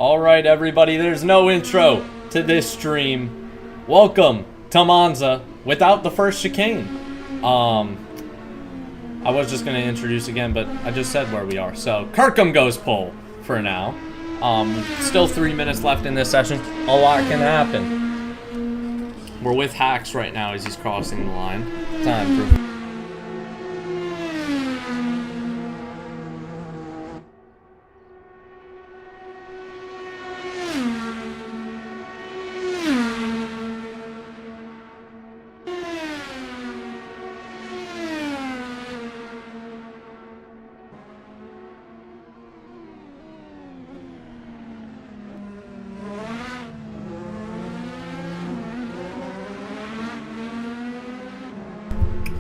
Alright everybody, there's no intro to this stream. Welcome to Monza without the first chicane. I was just going to introduce again, but I just said where we are. So, Kirkham goes pole for now. Still 3 minutes left in this session. A lot can happen. We're with Hacks right now as he's crossing the line. Time for...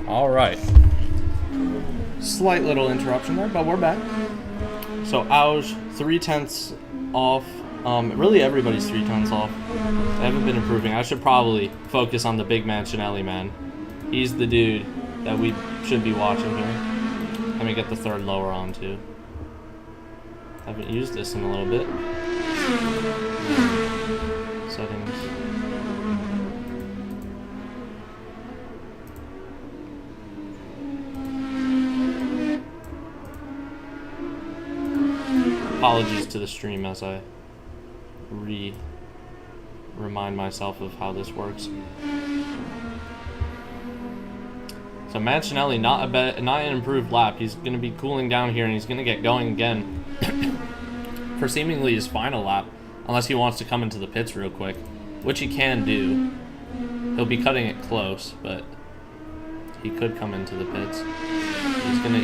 Alright. Slight little interruption there, but we're back. So, Auge, 3/10 off. Really everybody's 3/10 off. They haven't been improving. I should probably focus on the big Mancinelli, man. He's the dude that we should be watching here. Let me get the third lower on, too. Haven't used this in a little bit. Settings. Apologies to the stream as I remind myself of how this works. So Mancinelli, not an improved lap. He's going to be cooling down here, and he's going to get going again for seemingly his final lap, unless he wants to come into the pits real quick, which he can do. He'll be cutting it close, but he could come into the pits.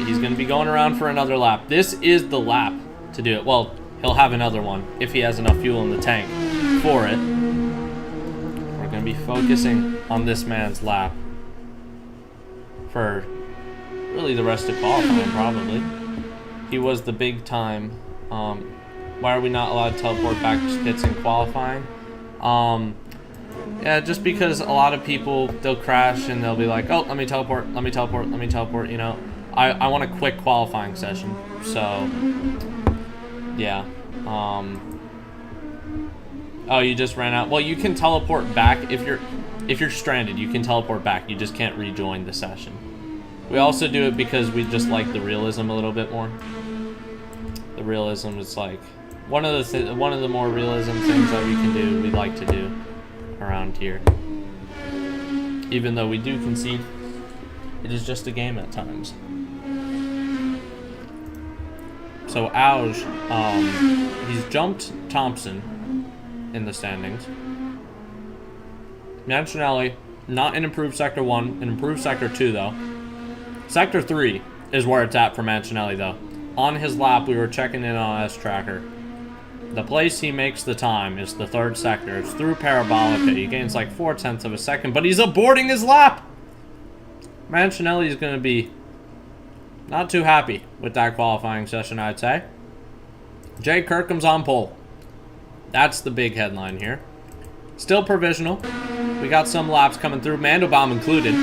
He's gonna be going around for another lap. This is the lap to do it. Well, he'll have another one if he has enough fuel in the tank for it. We're going to be focusing on this man's lap for really the rest of qualifying, probably. He was the big time. Why are we not allowed to teleport back to pits in qualifying? Yeah, just because a lot of people, they'll crash and they'll be like, oh, let me teleport, you know. I want a quick qualifying session, so... yeah. Oh, you just ran out. Well, you can teleport back if you're stranded. You can teleport back. You just can't rejoin the session. We also do it because we just like the realism a little bit more. The realism is like one of the more realism things that we can do. We like to do around here. Even though we do concede, it is just a game at times. So Auge, he's jumped Thompson in the standings. Mancinelli, not in improved Sector 1, in improved Sector 2 though. Sector 3 is where it's at for Mancinelli though. On his lap, we were checking in on S-Tracker. The place he makes the time is the third sector. It's through Parabolica. He gains like 0.4 of a second, but he's aborting his lap! Mancinelli is going to be not too happy with that qualifying session, I'd say. Jay Kirkham's on pole. That's the big headline here. Still provisional. We got some laps coming through, Mandelbaum included.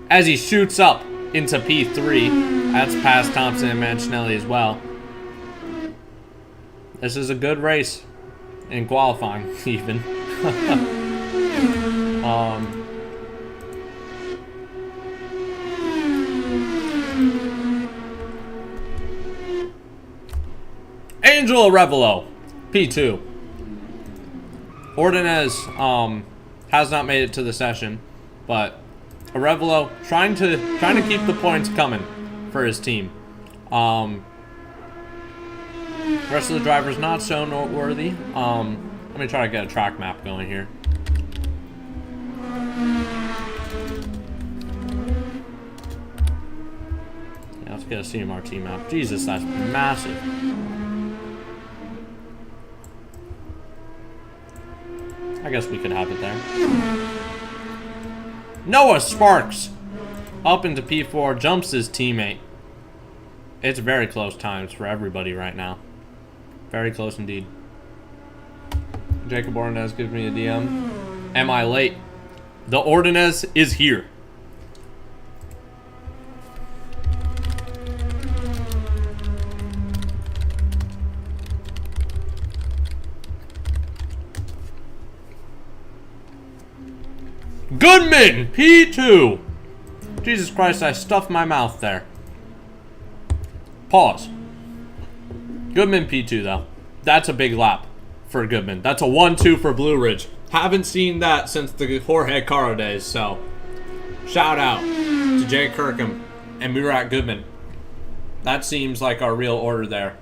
As he shoots up into P3. That's past Thompson and Mancinelli as well. This is a good race. In qualifying, even. Angel Arevalo, P2. Ordonez has not made it to the session, but Arevalo trying to keep the points coming for his team. The rest of the drivers not so noteworthy. Let me try to get a track map going here. Yeah, let's get a CMRT map. Jesus, that's massive. I guess we could have it there. Noah Sparks up into P4, jumps his teammate. It's very close times for everybody right now. Very close indeed. Jacob Ordonez gives me a DM. Am I late? The Ordonez is here. Goodman, P2. Jesus Christ, I stuffed my mouth there. Pause. Goodman P2 though. That's a big lap for Goodman. That's a 1-2 for Blue Ridge. Haven't seen that since the Jorge Caro days, so shout out to Jay Kirkham and Murat Goodman. That seems like our real order there.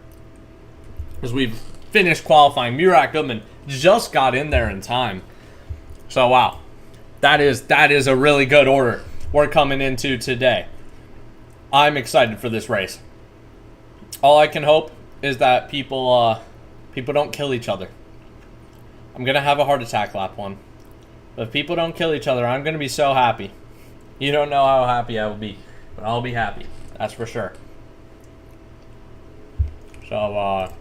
As we've finished qualifying, Murat Goodman just got in there in time. So wow. That is a really good order we're coming into today. I'm excited for this race. All I can hope is that people don't kill each other. I'm gonna have a heart attack lap one. But if people don't kill each other, I'm gonna be so happy. You don't know how happy I will be, but I'll be happy. That's for sure. So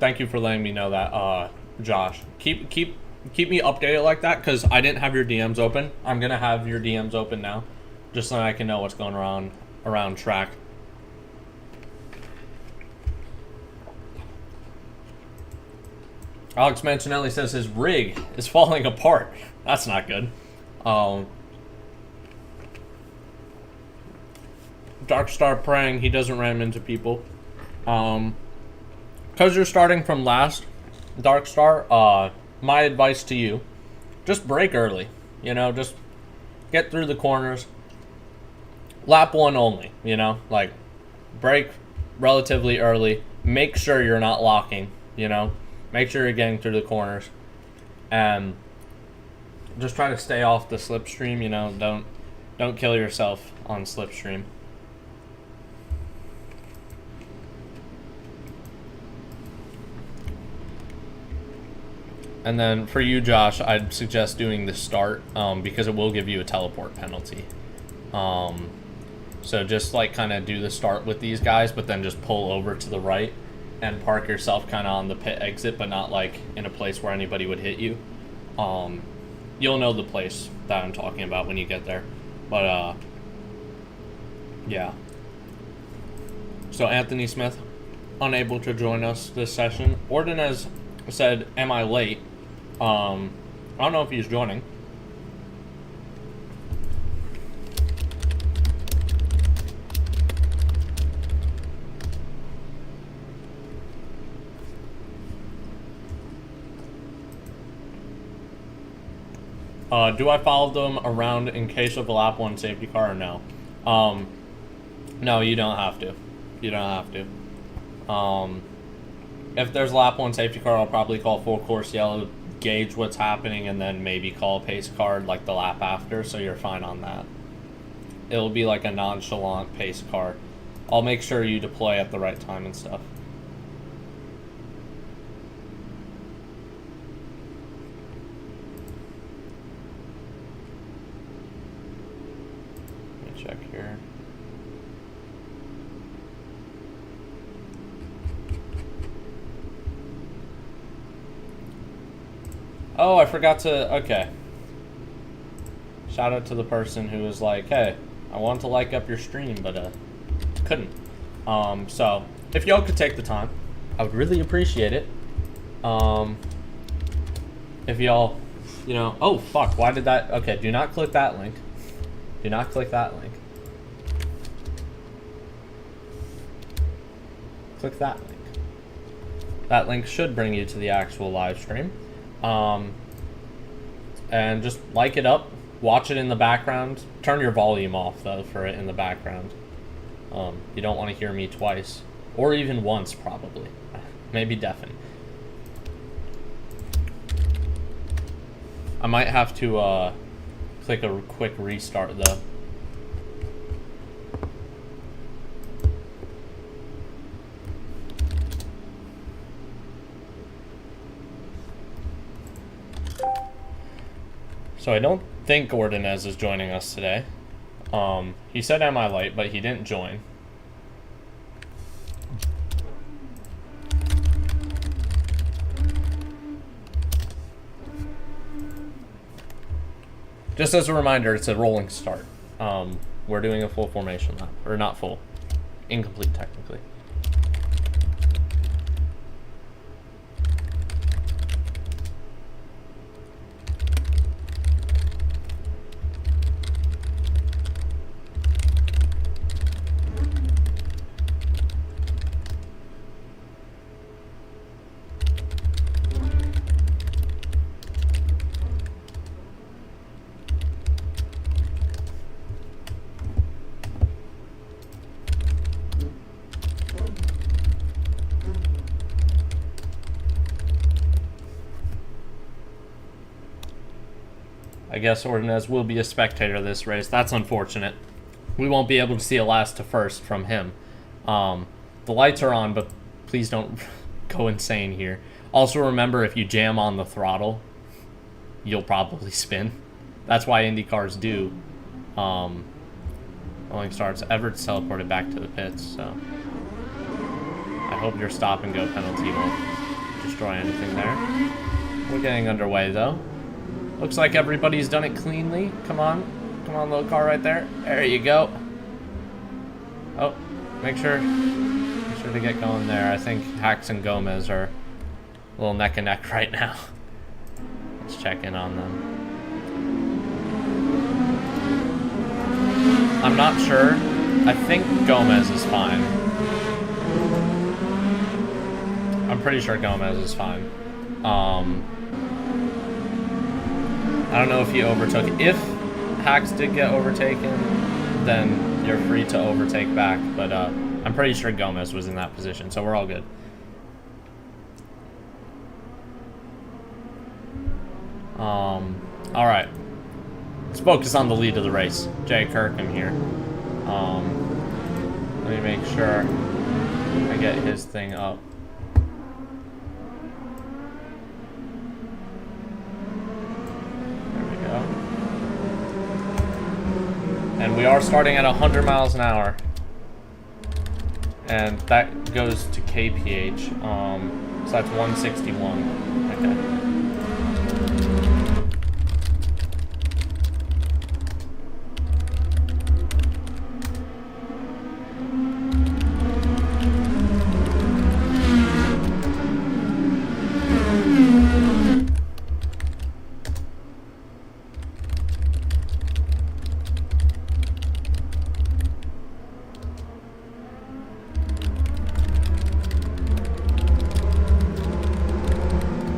thank you for letting me know that, Josh. Keep me updated like that, because I didn't have your DMs open. I'm gonna have your DMs open now, just so I can know what's going around track. Alex Mancinelli says his rig is falling apart. That's not good. Dark Star praying he doesn't ram into people. Because you're starting from last, Dark Star, my advice to you, just brake early. You know, just get through the corners. Lap one only, you know? Like, brake relatively early. Make sure you're not locking, you know? Make sure you're getting through the corners. And just try to stay off the slipstream, you know? Don't kill yourself on slipstream. And then for you, Josh, I'd suggest doing the start, because it will give you a teleport penalty. So just like kind of do the start with these guys, but then just pull over to the right and park yourself kind of on the pit exit, but not like in a place where anybody would hit you. You'll know the place that I'm talking about when you get there. But yeah. So Anthony Smith, unable to join us this session. Ordonez said, am I late? I don't know if he's joining. Do I follow them around in case of a lap 1 safety car or no? No, you don't have to. You don't have to. If there's a lap 1 safety car, I'll probably call full course yellow, gauge what's happening, and then maybe call a pace card like the lap after, so you're fine on that. It'll be like a nonchalant pace car. I'll make sure you deploy at the right time and stuff. Let me check here. Oh, I forgot to, okay. Shout out to the person who was like, hey, I wanted to like up your stream, but couldn't. So, if y'all could take the time, I would really appreciate it. If y'all, you know, oh, fuck, why did that, okay, do not click that link. Do not click that link. Click that link. That link should bring you to the actual live stream. And just like it up, watch it in the background. Turn your volume off though for it in the background. You don't want to hear me twice, or even once probably. Maybe deafen. I might have to click a quick restart though. So I don't think Ordonez is joining us today. He said, am I late, but he didn't join. Just as a reminder, it's a rolling start. We're doing a full formation lap, or not full, incomplete technically. I guess Ordonez will be a spectator of this race. That's unfortunate. We won't be able to see a last to first from him. The lights are on, but please don't go insane here. Also remember, if you jam on the throttle, you'll probably spin. That's why Indy cars do. Rolling starts. Everett's teleported back to the pits, so I hope your stop and go penalty won't destroy anything there. We're getting underway though. Looks like everybody's done it cleanly. Come on, little car right there. There you go. Oh, make sure to get going there. I think Hax and Gomez are a little neck and neck right now. Let's check in on them. I'm not sure. I think Gomez is fine. I'm pretty sure Gomez is fine. I don't know if he overtook. If Hax did get overtaken, then you're free to overtake back. But I'm pretty sure Gomez was in that position, so we're all good. All right. Let's focus on the lead of the race. Jay Kirkham here. Let me make sure I get his thing up. There we go. And we are starting at 100 miles an hour. And that goes to KPH. So that's 161. Okay.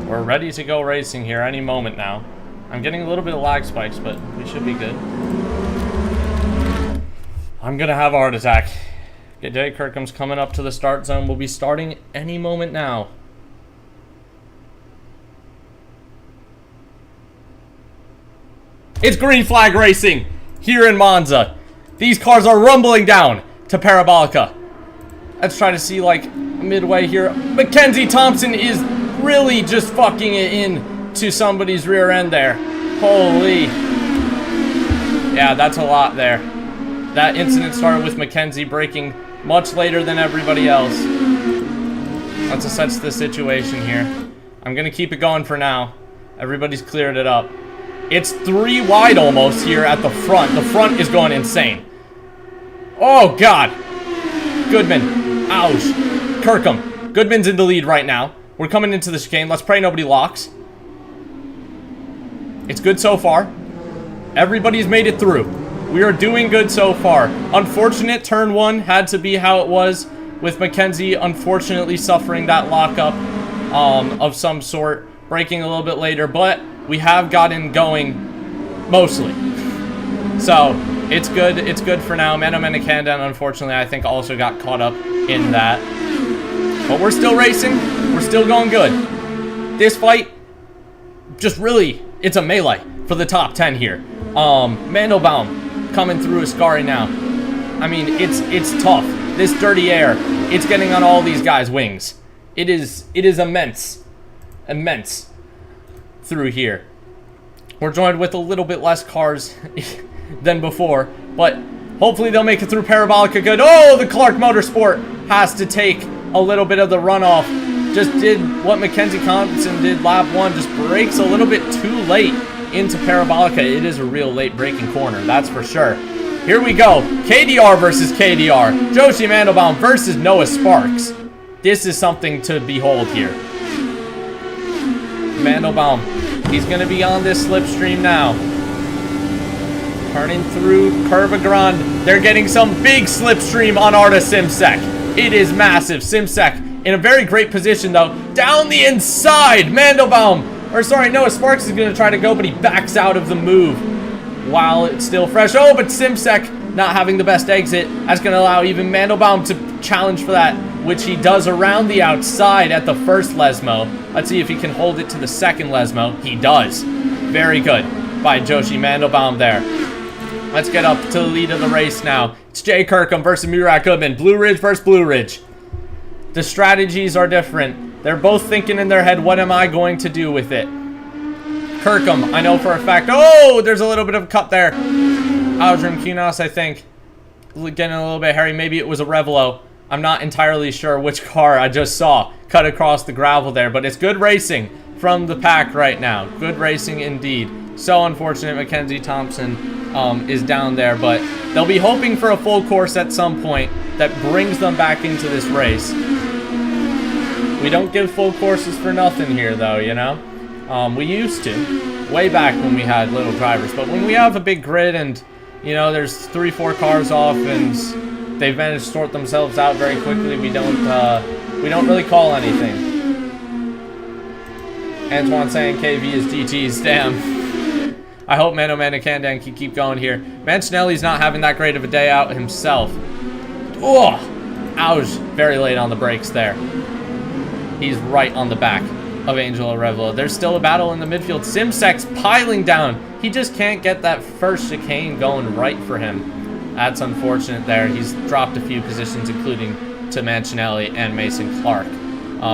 We're ready to go racing here any moment now. I'm getting a little bit of lag spikes, but we should be good. I'm gonna have a heart attack. Jay Kirkham's coming up to the start zone. We'll be starting any moment now. It's green flag racing here in Monza. These cars are rumbling down to Parabolica. Let's try to see like midway here. Mackenzie Thompson is really just fucking it in to somebody's rear end there. Holy. Yeah, that's a lot there. That incident started with Mackenzie braking much later than everybody else. Let's assess the situation here. I'm gonna keep it going for now. Everybody's cleared it up. It's 3 wide almost here at the front. The front is going insane. Oh, God. Goodman. Ouch. Kirkham. Goodman's in the lead right now. We're coming into the chicane. Let's pray nobody locks. It's good so far. Everybody's made it through. We are doing good so far. Unfortunate turn 1 had to be how it was, with Mackenzie unfortunately suffering that lockup of some sort, braking a little bit later, but we have gotten going mostly. So it's good. It's good for now. Mano Menacandan, unfortunately, I think also got caught up in that. But we're still racing. We're still going good. This fight, just really, it's a melee for the top 10 here. Mandelbaum coming through Ascari now. I mean, it's tough. This dirty air, it's getting on all these guys' wings. It is immense. Immense through here. We're joined with a little bit less cars than before, but hopefully they'll make it through Parabolica good. Oh, the Clark Motorsport has to take a little bit of the runoff. Just did what Mackenzie Thompson did lap 1, just brakes a little bit too late into Parabolica. It is a real late braking corner, that's for sure. Here we go. KDR versus KDR. Joshi Mandelbaum versus Noah Sparks. This is something to behold here. Mandelbaum, he's going to be on this slipstream now. Turning through Curva Grande. They're getting some big slipstream on Arda Simsek. It is massive. Simsek in a very great position, though. Down the inside. Mandelbaum, or sorry, Noah Sparks is going to try to go, but he backs out of the move while it's still fresh. Oh, but Simsek not having the best exit. That's going to allow even Mandelbaum to challenge for that, which he does around the outside at the first Lesmo. Let's see if he can hold it to the second Lesmo. He does. Very good. by Joshi Mandelbaum there. Let's get up to the lead of the race now. It's Jay Kirkham versus Murat Goodman. Blue Ridge versus Blue Ridge. The strategies are different. They're both thinking in their head, what am I going to do with it? Kirkham, I know for a fact. Oh, there's a little bit of a cut there. Audrim Kunas, I think, getting a little bit hairy. Maybe it was a Revelo. I'm not entirely sure which car I just saw cut across the gravel there, but it's good racing from the pack right now. Good racing indeed. So unfortunate Mackenzie Thompson is down there, but they'll be hoping for a full course at some point that brings them back into this race. We don't give full courses for nothing here, though, you know? We used to, way back when we had little drivers, but when we have a big grid and, you know, there's 3-4 cars off and they've managed to sort themselves out very quickly, we don't really call anything. Antoine saying KV is GG's, damn. I hope Mano Manikandan can keep going here. Mancinelli's not having that great of a day out himself. Oh, ouch, very late on the brakes there. He's right on the back of Angelo Revelo. There's still a battle in the midfield. Simsek's piling down. He just can't get that first chicane going right for him. That's unfortunate there. He's dropped a few positions, including to Mancinelli and Mason Clark.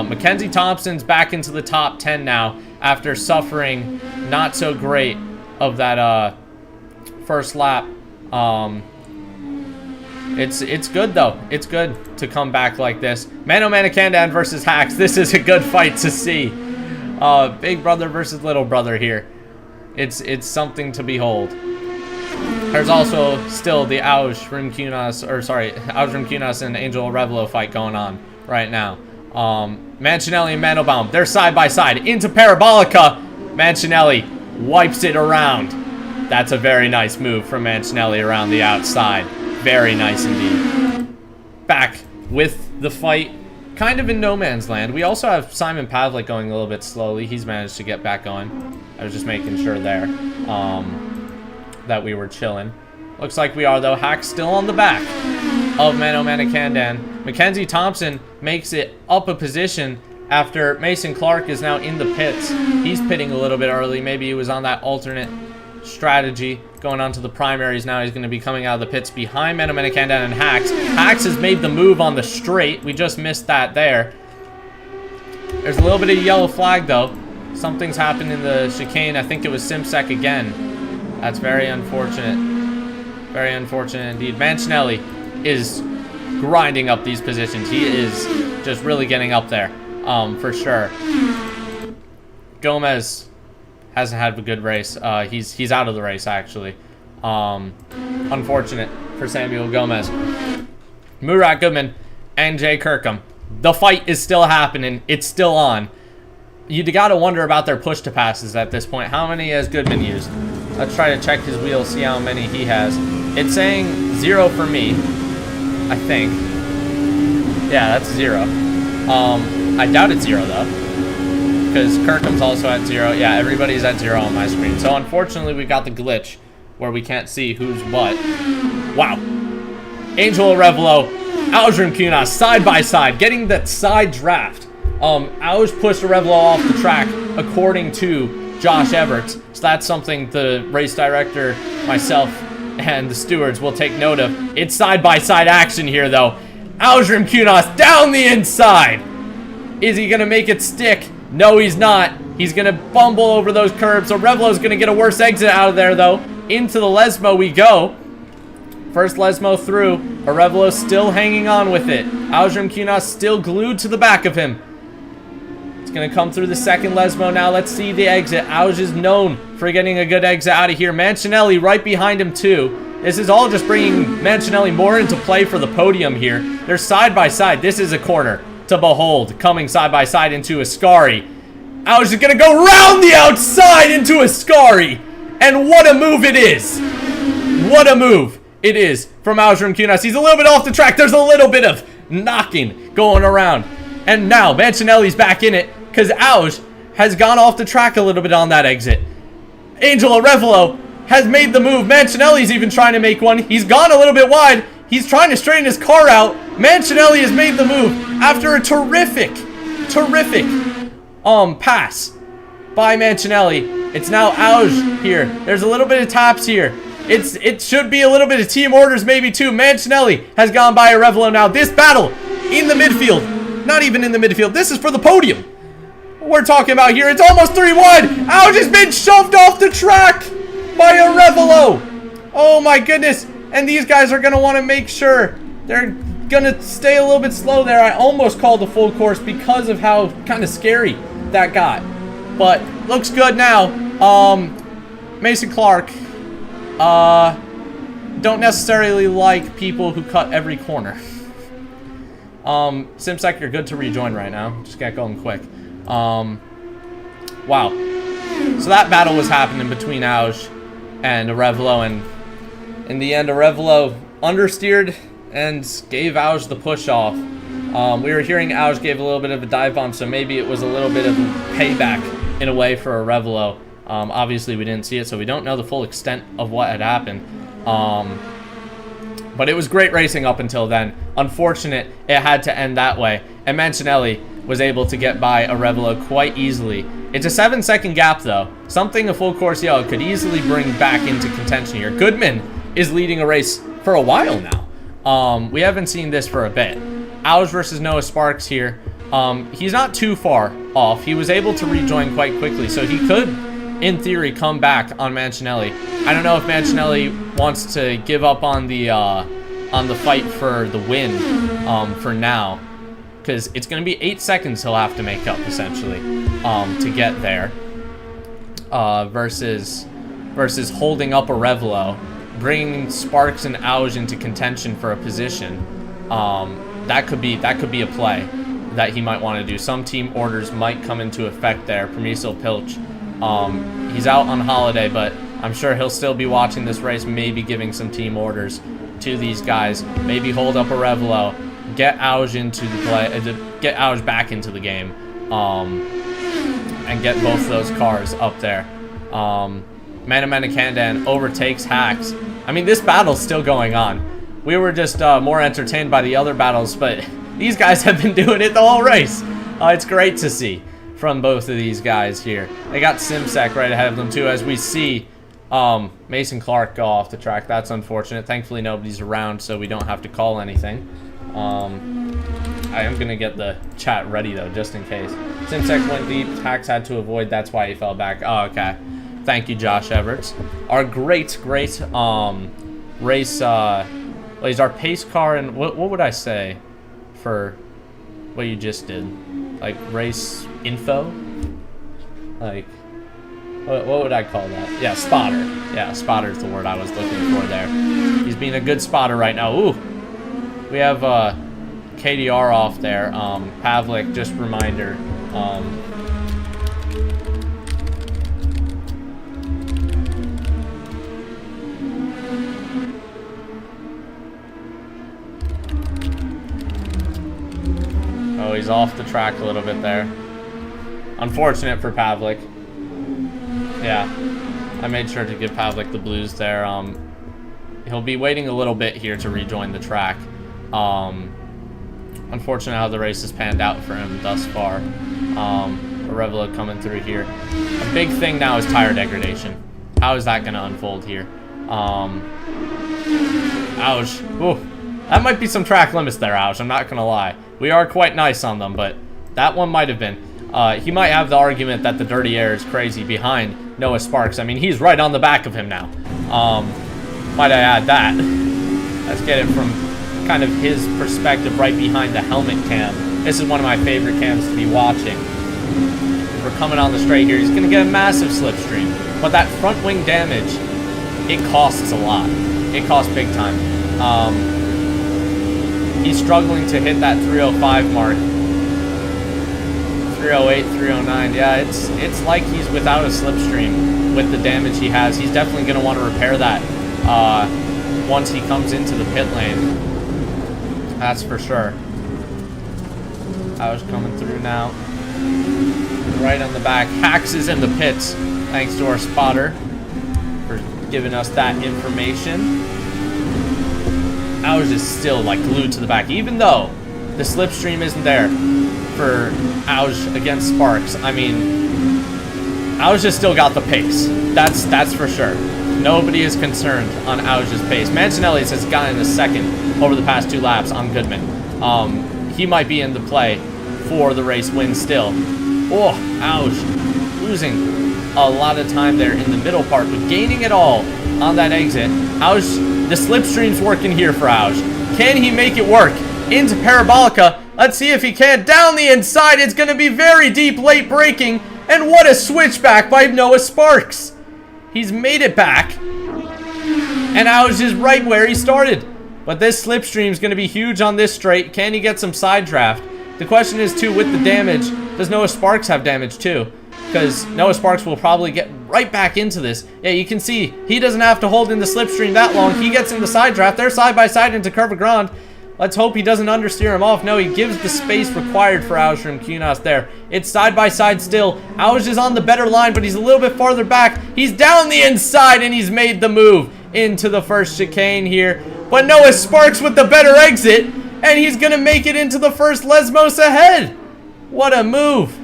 Mackenzie Thompson's back into the top 10 now after suffering not so great of that first lap. It's good though. It's good to come back like this. Mano Manikandan versus Hacks. This is a good fight to see. Big brother versus little brother here. It's something to behold. There's also still the Audrim Kunas and Angelo Revelo fight going on right now. Mancinelli and Mandelbaum, they're side by side into Parabolica. Mancinelli wipes it around. That's a very nice move from Mancinelli around the outside. Very nice indeed. Back with the fight, kind of in no man's land. We also have Simon Pavlik going a little bit slowly. He's managed to get back going. I was just making sure there that we were chilling. Looks like we are, though. Hack's still on the back of Mano Manikandan. Mackenzie Thompson makes it up a position after Mason Clark is now in the pits. He's pitting a little bit early. Maybe he was on that alternate strategy going on to the primaries. Now he's going to be coming out of the pits behind Mano Manikandan and Hacks. Hacks has made the move on the straight. We just missed that there. There's a little bit of yellow flag, though. Something's happened in the chicane. I think it was Simsek again. That's very unfortunate. Very unfortunate indeed. Mancinelli is grinding up these positions. He is just really getting up there, for sure. Gomez hasn't had a good race. He's out of the race, actually. Unfortunate for Samuel Gomez. Murat Goodman and Jay Kirkham. The fight is still happening. It's still on. You gotta wonder about their push to passes at this point. How many has Goodman used? Let's try to check his wheel, see how many he has. It's saying 0 for me, I think. Yeah, that's 0. I doubt it's 0 though, because Kirkham's also at 0. Yeah, everybody's at 0 on my screen. So unfortunately, we got the glitch where we can't see who's what. Wow. Angelo Revelo, Audrim Kunas, side by side, getting that side draft. Auj pushed Revelo off the track, according to Josh Everts. So that's something the race director, myself, and the stewards will take note of. It's side-by-side action here, though. Audrim Kunas down the inside. Is he going to make it stick? No, he's not. He's going to bumble over those curbs. So Revelo's going to get a worse exit out of there, though. Into the Lesmo we go. First Lesmo through. Revelo still hanging on with it. Audrim Kunas still glued to the back of him. It's going to come through the second Lesmo now. Let's see the exit. Auj is known for getting a good exit out of here. Mancinelli right behind him, too. This is all just bringing Mancinelli more into play for the podium here. They're side by side. This is a corner to behold. Coming side by side into Ascari. Auj is going to go round the outside into Ascari. And what a move it is. What a move it is from Audrim Kunas. He's a little bit off the track. There's a little bit of knocking going around. And now Mancinelli's back in it because Auj has gone off the track a little bit on that exit. Angelo Revelo has made the move. Mancinelli's even trying to make one. He's gone a little bit wide. He's trying to straighten his car out. Mancinelli has made the move after a terrific pass by Mancinelli. It's now Auge here. There's a little bit of taps here. It should be a little bit of team orders maybe too. Mancinelli has gone by Arevalo now. This battle in the midfield. Not even in the midfield. This is for the podium. We're talking about here. It's almost 3 wide. Auge has been shoved off the track by Arevalo. Oh my goodness. And these guys are going to want to make sure they're going to stay a little bit slow there. I almost called the full course because of how kind of scary that got. But looks good now. Mason Clark. Don't necessarily like people who cut every corner. Simsec, you're good to rejoin right now. Just get going quick. Wow. So that battle was happening between Auge and Arevalo, and in the end, Arevalo understeered and gave Auge the push off. We were hearing Auge gave a little bit of a dive bomb, so maybe it was a little bit of payback in a way for Arevalo. Obviously, we didn't see it, so we don't know the full extent of what had happened. But it was great racing up until then. Unfortunate it had to end that way. And Mancinelli was able to get by Arevalo quite easily. It's a 7-second gap, though. Something a full course yellow could easily bring back into contention here. Goodman is leading a race for a while now. We haven't seen this for a bit. Auge versus Noah Sparks here. He's not too far off. He was able to rejoin quite quickly, so he could, in theory, come back on Mancinelli. I don't know if Mancinelli wants to give up on the fight for the win for now, because it's going to be 8 seconds he'll have to make up essentially to get there. Versus holding up Arevalo, bringing Sparks and Auge into contention for a position. That could be a play that he might want to do. Some team orders might come into effect there. Permiso Pilch. He's out on holiday, but I'm sure he'll still be watching this race, maybe giving some team orders to these guys. Maybe hold up Arevalo, get Auge into the play, get Auge back into the game, and get both of those cars up there. Manamana Kandan overtakes Hacks. I mean, this battle's still going on. We were just more entertained by the other battles, but these guys have been doing it the whole race. It's great to see from both of these guys here. They got Simsec right ahead of them too, as we see Mason Clark go off the track. That's unfortunate. Thankfully nobody's around, so we don't have to call anything. I am gonna get the chat ready though, just in case. Simsec went deep, Hacks had to avoid, that's why he fell back. Oh, okay. Thank you, Josh Everts. Our great race, well, he's our pace car, and what would I say for what you just did? Like race info? Like, what would I call that? Yeah, spotter. Yeah, spotter is the word I was looking for there. He's being a good spotter right now. Ooh, we have KDR off there. Pavlik, just reminder. Oh, he's off the track a little bit there. Unfortunate for Pavlik. Yeah, I made sure to give Pavlik the blues there. He'll be waiting a little bit here to rejoin the track. Unfortunate how the race has panned out for him thus far. Arevalo coming through here. A big thing now is tire degradation. How is that going to unfold here? Ouch. Ooh. That might be some track limits there, Ouch. I'm not going to lie. We are quite nice on them, but that one might have been. He might have the argument that the dirty air is crazy behind Noah Sparks. I mean, he's right on the back of him now. Might I add that? Let's get it from kind of his perspective right behind the helmet cam. This is one of my favorite cams to be watching. We're coming on the straight here. He's going to get a massive slipstream. But that front wing damage, it costs a lot. It costs big time. He's struggling to hit that 305 mark. 308, 309. Yeah, it's like he's without a slipstream with the damage he has. He's definitely going to want to repair that once he comes into the pit lane. That's for sure. I was coming through now. Right on the back. Hacks is in the pits. Thanks to our spotter for giving us that information. I was just still like glued to the back, even though the slipstream isn't there for Auge against Sparks. I mean, Auge still got the pace. That's for sure. Nobody is concerned on Auge's pace. Mancinelli's has gotten a second over the past 2 laps on Goodman. He might be in the play for the race win still. Oh, Auge losing a lot of time there in the middle part, but gaining it all on that exit. Auge, the slipstream's working here for Auge. Can he make it work? Into Parabolica. Let's see if he can. Down the inside. It's going to be very deep, late braking. And what a switchback by Noah Sparks. He's made it back. And Auge is right where he started. But this slipstream is going to be huge on this straight. Can he get some side draft? The question is, too, with the damage, does Noah Sparks have damage, too? Because Noah Sparks will probably get right back into this. Yeah, you can see he doesn't have to hold in the slipstream that long. He gets in the side draft. They're side by side into Curva Grande. Let's hope he doesn't understeer him off. No, he gives the space required for Auge from Kunas there. It's side by side still. Auge is on the better line, but he's a little bit farther back. He's down the inside, and he's made the move into the first chicane here. But Noah Sparks with the better exit, and he's going to make it into the first Lesmos ahead. What a move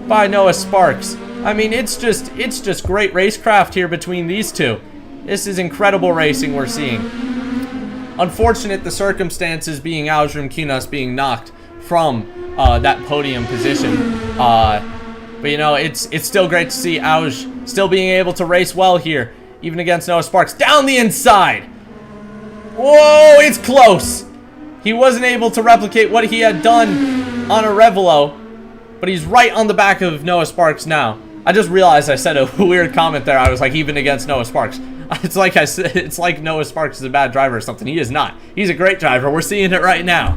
by Noah Sparks. I mean, it's just great racecraft here between these two. This is incredible racing we're seeing. Unfortunate the circumstances being Auge from Kunas being knocked from that podium position. But you know, it's still great to see Auge still being able to race well here, even against Noah Sparks. Down the inside. Whoa, it's close. He wasn't able to replicate what he had done on a Revelo, but he's right on the back of Noah Sparks now. I just realized I said a weird comment there. I was like, even against Noah Sparks. It's like I said, it's like Noah Sparks is a bad driver or something. He is not. He's a great driver. We're seeing it right now.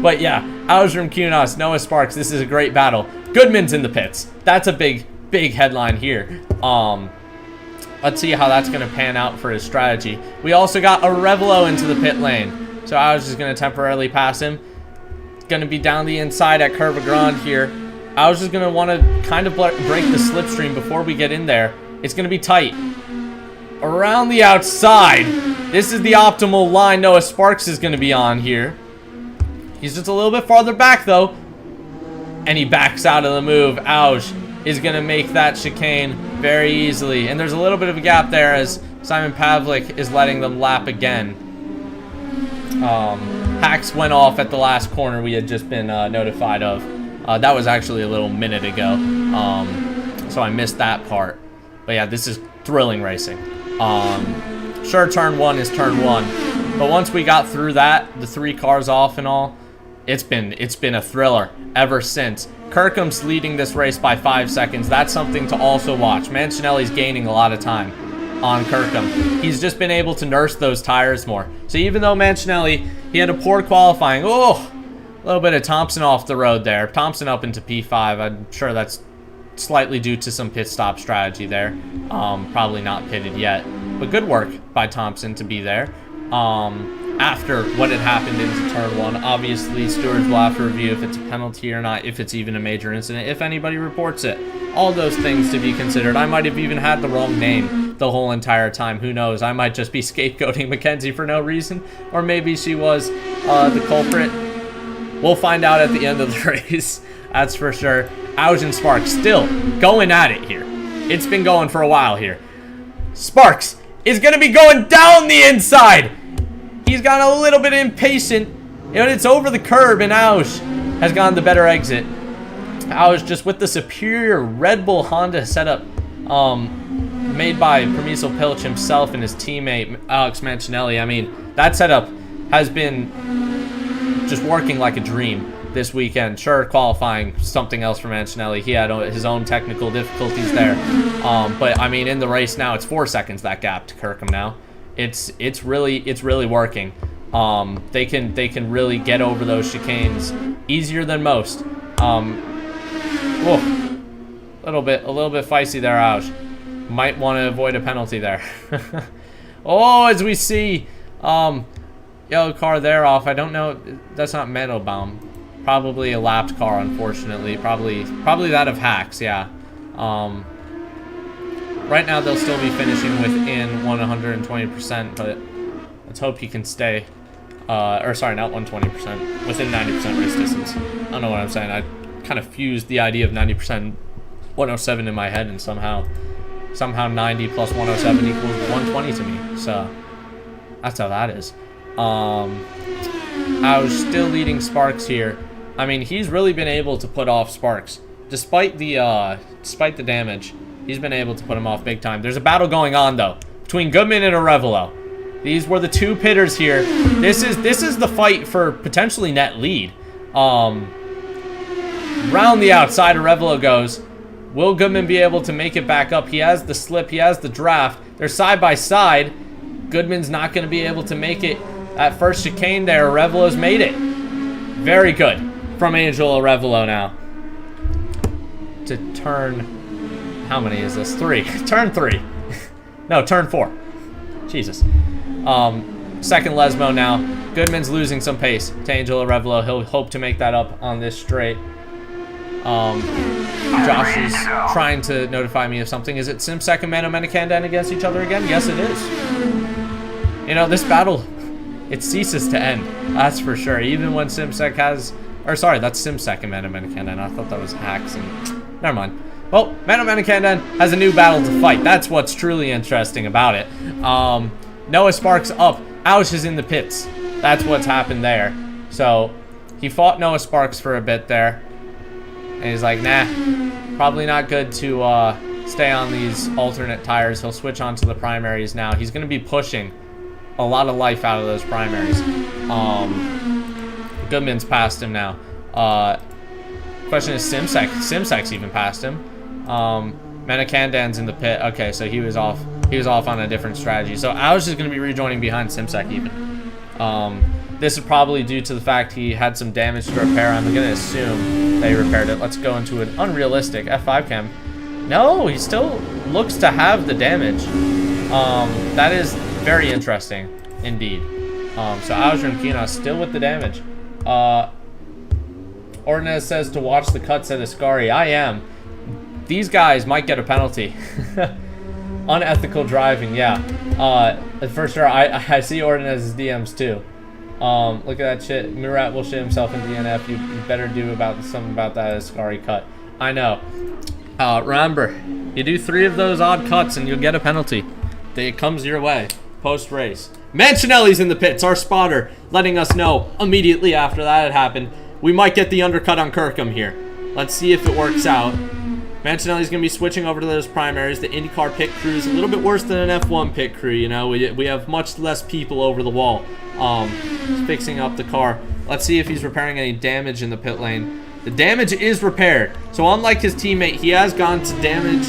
But yeah, Auge from Kunas, Noah Sparks. This is a great battle. Goodman's in the pits. That's a big headline here. Let's see how that's going to pan out for his strategy. We also got a Revelo into the pit lane, so Auge is going to temporarily pass him. Going to be down the inside at Curva Grande here. Auge is going to want to kind of break the slipstream before we get in there. It's going to be tight. Around the outside. This is the optimal line Noah Sparks is going to be on here. He's just a little bit farther back, though. And he backs out of the move. Auge is going to make that chicane very easily. And there's a little bit of a gap there as Simon Pavlik is letting them lap again. Hacks went off at the last corner we had just been notified of. That was actually a little minute ago. So I missed that part. But yeah, this is thrilling racing. Sure, turn 1 is turn 1. But once we got through that, the 3 cars off and all, it's been a thriller ever since. Kirkham's leading this race by 5 seconds. That's something to also watch. Mancinelli's gaining a lot of time on Kirkham. He's just been able to nurse those tires more. So even though Mancinelli, he had a poor qualifying. Oh, a little bit of Thompson off the road there. Thompson up into P5. I'm sure that's slightly due to some pit stop strategy there. Probably not pitted yet. But good work by Thompson to be there. After what had happened into turn 1, obviously stewards will have to review if it's a penalty or not, if it's even a major incident, if anybody reports it. All those things to be considered. I might have even had the wrong name the whole entire time. Who knows? I might just be scapegoating Mackenzie for no reason. Or maybe she was the culprit. We'll find out at the end of the race. That's for sure. Auge and Sparks still going at it here. It's been going for a while here. Sparks is going to be going down the inside. He's gotten a little bit impatient. And it's over the curb, and Auge has gotten the better exit. Auge just with the superior Red Bull Honda setup made by Primiso Pilic himself and his teammate, Alex Mancinelli. I mean, that setup has been just working like a dream this weekend. Sure, qualifying something else for Mancinelli. He had his own technical difficulties there. But I mean, in the race now, it's 4 seconds that gap to Kirkham now. It's really working. They can really get over those chicanes easier than most. Whoa, a little bit feisty there, Auge. Might want to avoid a penalty there. Oh, as we see, yellow car there off. I don't know. That's not Meadowbaum. Probably a lapped car, unfortunately. Probably that of Hacks. Yeah. Right now they'll still be finishing within 120%, but let's hope he can stay. Or sorry, not 120%. Within 90% race distance. I don't know what I'm saying. I kind of fused the idea of 90% 107 in my head, and somehow 90 plus 107 equals 120 to me. So that's how that is. I was still leading Sparks here. I mean, he's really been able to put off Sparks. Despite the damage, he's been able to put him off big time. There's a battle going on, though, between Goodman and Arevalo. These were the two pitters here. This is the fight for potentially net lead. Round the outside, Arevalo goes. Will Goodman be able to make it back up? He has the slip. He has the draft. They're side by side. Goodman's not going to be able to make it. That first chicane there, Arevalo's made it. Very good from Angel Arevalo now. To turn... How many is this? 3. Turn 3. No, turn 4. Jesus. Second Lesmo now. Goodman's losing some pace to Angel Arevalo. He'll hope to make that up on this straight. Josh is trying to notify me of something. Is it Simsek and Mano Menakanden against each other again? Yes, it is. You know, this battle, it ceases to end. That's for sure. Even when Simsek has... Or sorry, that's Simsek and Mano Menakanden. I thought that was Hacks and... Never mind. Well, Mano Menakanden has a new battle to fight. That's what's truly interesting about it. Noah Sparks up. Ouch is in the pits. That's what's happened there. So, he fought Noah Sparks for a bit there. And he's like, nah, probably not good to stay on these alternate tires. He'll switch on to the primaries now. He's going to be pushing a lot of life out of those primaries. Goodman's past him now. Question is Simsek. Simsek's even past him. Menakandan's in the pit. Okay, so he was off on a different strategy. So I was just going to be rejoining behind Simsek even. This is probably due to the fact he had some damage to repair. I'm going to assume they repaired it. Let's go into an unrealistic F5 cam. No, he still looks to have the damage. That is very interesting indeed. So Auger and Kina still with the damage. Ordonez says to watch the cuts at Ascari. I am. These guys might get a penalty. Unethical driving, yeah. For sure, I see Ordonez's DMs too. Look at that shit. Murat will shit himself in DNF. You better do something about that Ascari cut. I know. Remember, you do 3 of those odd cuts and you'll get a penalty. It comes your way post-race. Mancinelli's in the pits, our spotter, letting us know immediately after that had happened. We might get the undercut on Kirkham here. Let's see if it works out. Mancinelli's going to be switching over to those primaries. The IndyCar pit crew is a little bit worse than an F1 pit crew, you know. We have much less people over the wall fixing up the car. Let's see if he's repairing any damage in the pit lane. The damage is repaired. So unlike his teammate, he has gone to damage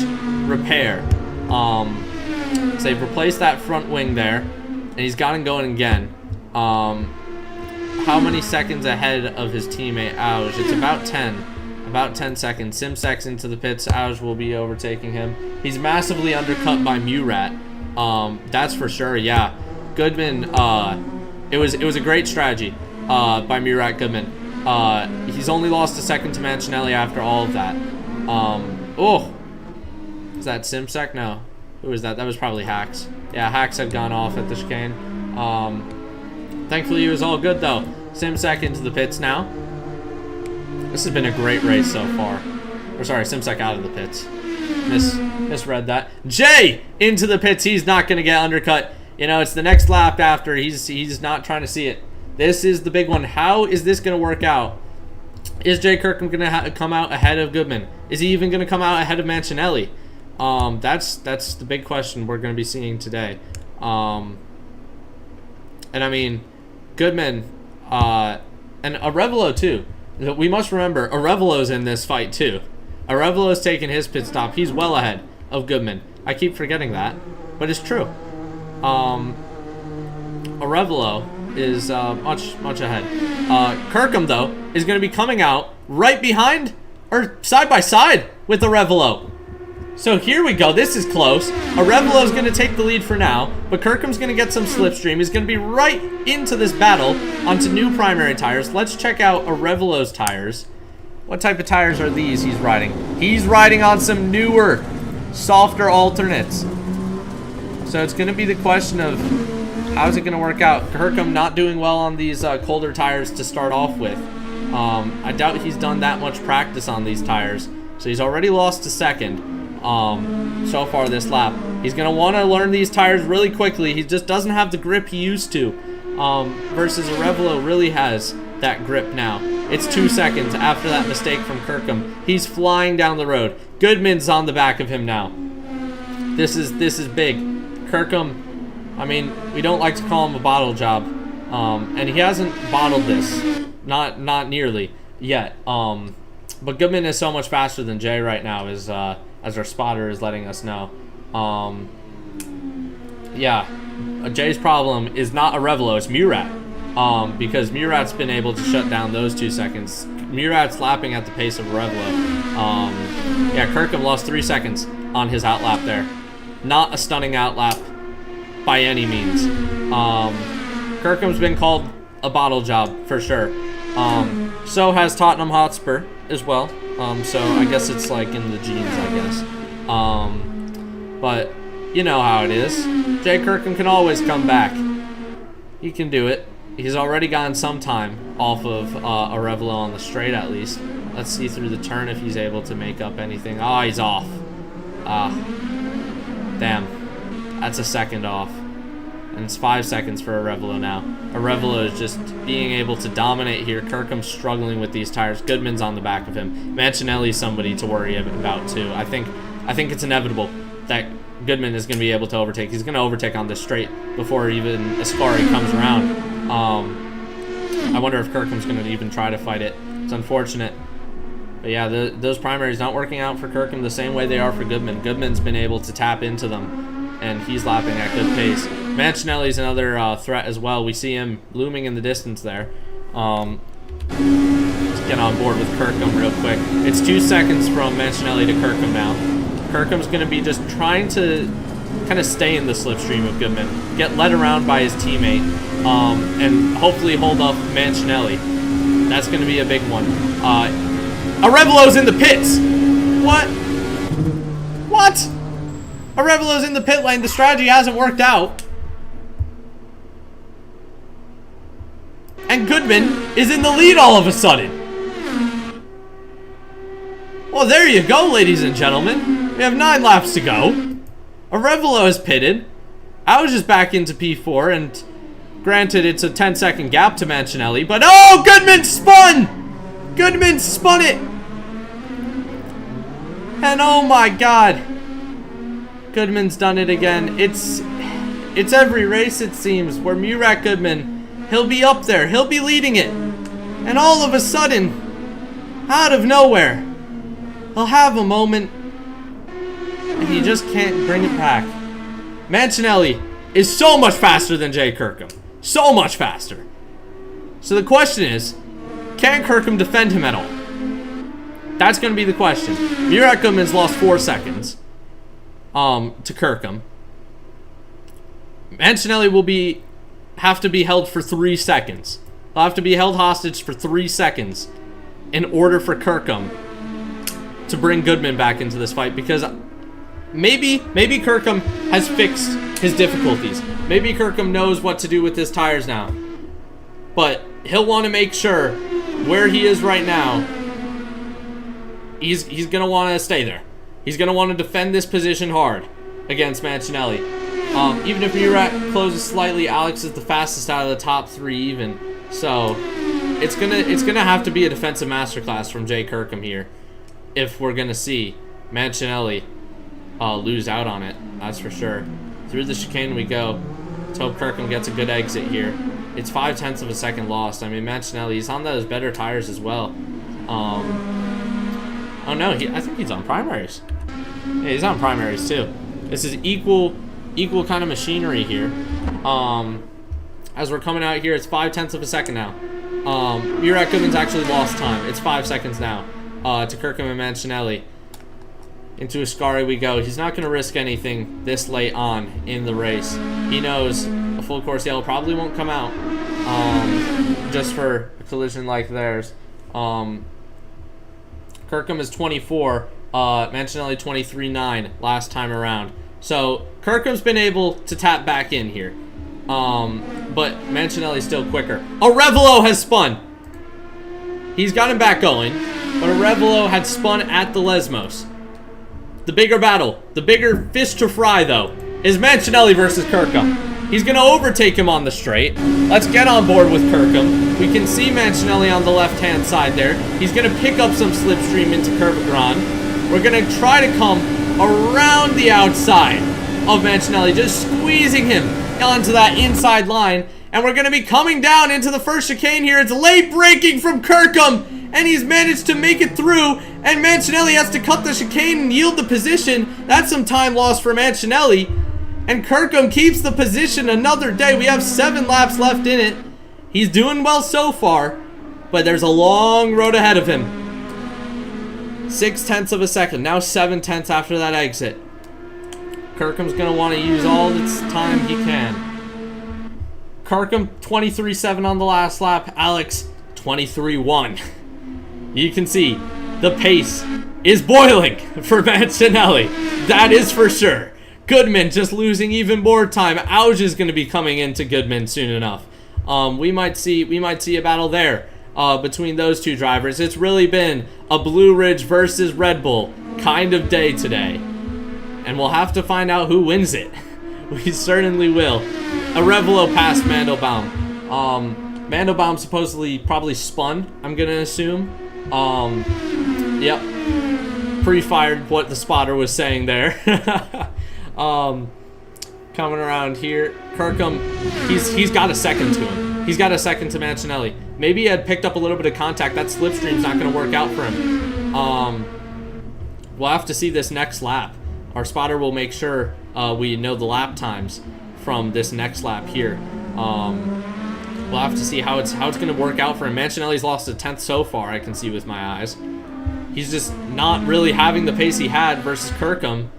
repair. So they've replaced that front wing there, and he's gotten going again. How many seconds ahead of his teammate Auge? It's about 10. About 10 seconds. Simsek's into the pits. Auge will be overtaking him. He's massively undercut by Murat. That's for sure, yeah. Goodman, it was a great strategy by Murat Goodman. He's only lost a second to Mancinelli after all of that. Oh! Is that Simsek? No. Who was that? That was probably Hacks. Yeah, Hacks had gone off at the chicane. Thankfully, it was all good, though. Simsek into the pits now. This has been a great race so far. Or sorry, Simsek out of the pits. Misread that. Jay into the pits. He's not going to get undercut. You know, it's the next lap after. He's not trying to see it. This is the big one. How is this going to work out? Is Jay Kirkham going to come out ahead of Goodman? Is he even going to come out ahead of Mancinelli? That's the big question we're going to be seeing today. And I mean, Goodman and Arevalo too. We must remember Arevalo's in this fight too. Arevalo's taking his pit stop. He's well ahead of Goodman. I keep forgetting that, but it's true. Arevalo is much ahead. Kirkham though is going to be coming out right behind or side by side with Arevalo. So here we go. This is close. Arevalo's going to take the lead for now, but Kirkham's going to get some slipstream. He's going to be right into this battle onto new primary tires. Let's check out Arevalo's tires. What type of tires are these he's riding? He's riding on some newer, softer alternates. So it's going to be the question of how's it going to work out. Kirkham not doing well on these colder tires to start off with. I doubt he's done that much practice on these tires. So he's already lost a second so far this lap. He's going to want to learn these tires really quickly. He just doesn't have the grip he used to versus Arevalo really has that grip now. It's 2 seconds after that mistake from Kirkham. He's flying down the road. Goodman's on the back of him now. This is big. Kirkham, I mean, we don't like to call him a bottle job, and he hasn't bottled this, not nearly yet. But Goodman is so much faster than Jay right now, as our spotter is letting us know. Yeah, Jay's problem is not Arevalo, it's Murat. Because Murat's been able to shut down those 2 seconds. Murat's lapping at the pace of Arevalo. Yeah, Kirkham lost 3 seconds on his outlap there. Not a stunning outlap by any means. Kirkham's been called a bottle job for sure. So has Tottenham Hotspur as well. So I guess it's like in the genes, I guess. But you know how it is. Jay Kirkham can always come back. He can do it. He's already gotten some time off of Arevalo on the straight at least. Let's see through the turn if he's able to make up anything. Oh, he's off. Damn. That's a second off. And it's 5 seconds for Arevalo now. Arevalo is just being able to dominate here. Kirkham's struggling with these tires. Goodman's on the back of him. Mancinelli's somebody to worry about too. I think it's inevitable that Goodman is going to be able to overtake. He's going to overtake on this straight before even Ascari comes around. I wonder if Kirkham's going to even try to fight it. It's unfortunate. But yeah, those primaries not working out for Kirkham the same way they are for Goodman. Goodman's been able to tap into them, and he's lapping at good pace. Mancinelli's another threat as well. We see him looming in the distance there. Let's get on board with Kirkham real quick. It's 2 seconds from Mancinelli to Kirkham now. Kirkham's going to be just trying to kind of stay in the slipstream of Goodman, get led around by his teammate, and hopefully hold off Mancinelli. That's going to be a big one. Arevalo's in the pits! What? What? Arevalo's in the pit lane. The strategy hasn't worked out. And Goodman is in the lead all of a sudden. Well, there you go, ladies and gentlemen. We have 9 laps to go. Arevalo has pitted. I was just back into P4, and granted, it's a 10-second gap to Mancinelli, but oh, Goodman spun! Goodman spun it! And oh my god. Goodman's done it again. It's every race, it seems, where Murat Goodman, he'll be up there, he'll be leading it. And all of a sudden, out of nowhere, he'll have a moment, and he just can't bring it back. Mancinelli is so much faster than Jay Kirkham. So much faster. So the question is, can Kirkham defend him at all? That's going to be the question. Murat Goodman's lost 4 seconds to Kirkham. Mancinelli will have to be held for 3 seconds. He'll have to be held hostage for 3 seconds in order for Kirkham to bring Goodman back into this fight, because maybe Kirkham has fixed his difficulties. Maybe Kirkham knows what to do with his tires now. But he'll want to make sure where he is right now, he's going to want to stay there. He's going to want to defend this position hard against Mancinelli. Even if Murat closes slightly, Alex is the fastest out of the top 3 even. So it's gonna have to be a defensive masterclass from Jay Kirkham here if we're going to see Mancinelli lose out on it. That's for sure. Through the chicane we go. Let's hope Kirkham gets a good exit here. It's 0.5 of a second lost. I mean, Mancinelli, he's on those better tires as well. Oh no, I think he's on primaries. Yeah, he's on primaries too. This is equal kind of machinery here. As we're coming out here, it's 0.5 of a second now. Murat Goodman's actually lost time. It's 5 seconds now to Kirkham and Mancinelli. Into Ascari we go. He's not going to risk anything this late on in the race. He knows a full course yellow probably won't come out just for a collision like theirs. Kirkham is 24, Mancinelli 23.9 last time around. So Kirkham's been able to tap back in here, but Mancinelli's still quicker. Arevalo has spun. He's got him back going. but Arevalo had spun at the Lesmos. The bigger battle, the bigger fish to fry, though, is Mancinelli versus Kirkham. He's going to overtake him on the straight. Let's get on board with Kirkham. We can see Mancinelli on the left-hand side there. He's going to pick up some slipstream into Curva Grande. We're going to try to come around the outside of Mancinelli, just squeezing him onto that inside line. And we're going to be coming down into the first chicane here. It's late braking from Kirkham, and he's managed to make it through. And Mancinelli has to cut the chicane and yield the position. That's some time lost for Mancinelli. And Kirkham keeps the position another day. We have 7 laps left in it. He's doing well so far, but there's a long road ahead of him. 0.6 of a second, now 0.7 after that exit. Kirkham's going to want to use all its time he can. Kirkham 23.7 on the last lap. Alex 23.1. You can see the pace is boiling for Mancinelli. That is for sure. Goodman just losing even more time. Auge is going to be coming into Goodman soon enough. We might see a battle there between those two drivers. It's really been a Blue Ridge versus Red Bull kind of day today, and we'll have to find out who wins it. We certainly will. Arevalo passed Mandelbaum. Mandelbaum supposedly probably spun, I'm gonna assume. Yep. Pre-fired what the spotter was saying there. Coming around here, Kirkham, he's got a second to him. He's got a second to Mancinelli. Maybe he had picked up a little bit of contact. That slipstream's not going to work out for him. We'll have to see this next lap. Our spotter will make sure we know the lap times from this next lap here. We'll have to see how it's going to work out for him. Mancinelli's lost a 10th so far, I can see with my eyes. He's just not really having the pace he had versus Kirkham.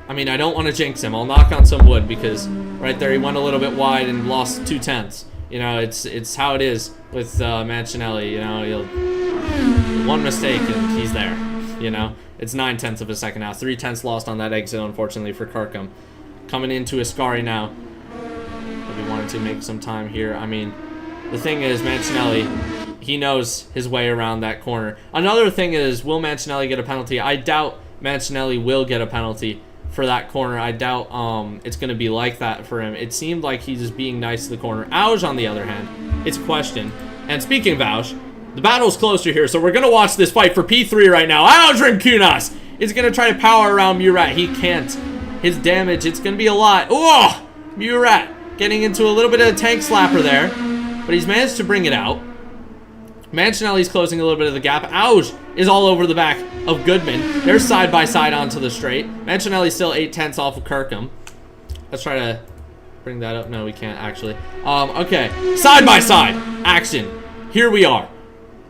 I mean, I don't want to jinx him. I'll knock on some wood because right there he went a little bit wide and lost 0.2. You know, it's how it is with Mancinelli. You know, one mistake and he's there. You know, it's 0.9 of a second now. 0.3 lost on that exit, unfortunately, for Kirkham. Coming into Ascari now. If he wanted to make some time here. I mean, the thing is, Mancinelli, he knows his way around that corner. Another thing is, will Mancinelli get a penalty? I doubt Mancinelli will get a penalty for that corner. I doubt it's going to be like that for him. It seemed like he's just being nice to the corner. Auge, on the other hand, it's a question. And speaking of Auge, the battle's closer here, so we're going to watch this fight for P3 right now. Auge is going to try to power around Murat. He can't. His damage, it's going to be a lot. Oh! Murat getting into a little bit of a tank slapper there, but he's managed to bring it out. Mancinelli's closing a little bit of the gap. Auge is all over the back of Goodman. They're side by side onto the straight. Mancinelli's still 0.8 off of Kirkham. Let's try to bring that up. No, we can't actually. Okay, side by side action. Here we are.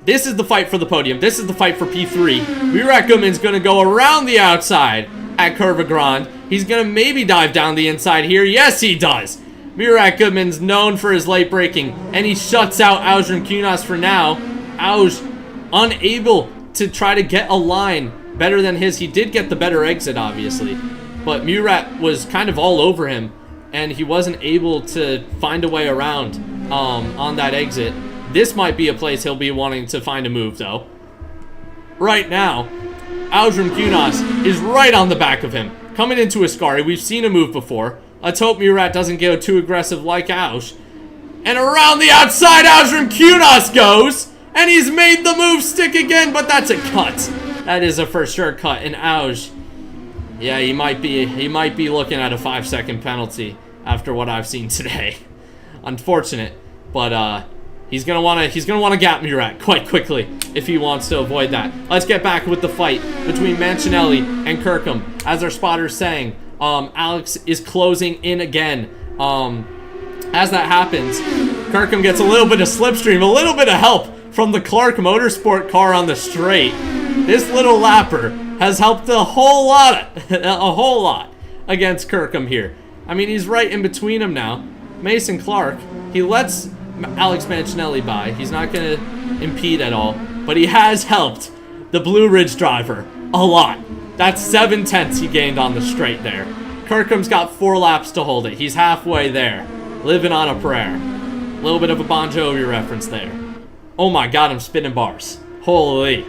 This is the fight for the podium. This is the fight for P3. Murat Goodman's going to go around the outside at Curva Grande. He's going to maybe dive down the inside here. Yes, he does. Murat Goodman's known for his late braking, and he shuts out Auge Kunas for now. Auge unable to try to get a line better than his. He did get the better exit, obviously, but Murat was kind of all over him, and he wasn't able to find a way around on that exit. This might be a place he'll be wanting to find a move, though. Right now, Auge Kunas is right on the back of him, coming into Ascari. We've seen a move before. Let's hope Murat doesn't go too aggressive like Auge. And around the outside, Auge Kunas goes. And he's made the move stick again, but that's a cut. That is a for sure cut. And Auge, yeah, he might be looking at a 5-second penalty after what I've seen today. Unfortunate, but he's gonna wanna gap Murat quite quickly if he wants to avoid that. Let's get back with the fight between Mancinelli and Kirkham. As our spotter's saying, Alex is closing in again. As that happens, Kirkham gets a little bit of slipstream, a little bit of help from the Clark Motorsport car on the straight. This little lapper has helped a whole lot against Kirkham here. I mean, he's right in between them now. Mason Clark, he lets Alex Mancinelli by. He's not going to impede at all, but he has helped the Blue Ridge driver a lot. That's 0.7 he gained on the straight there. Kirkham's got 4 laps to hold it. He's halfway there, living on a prayer. A little bit of a Bon Jovi reference there. Oh my God, I'm spinning bars. Holy.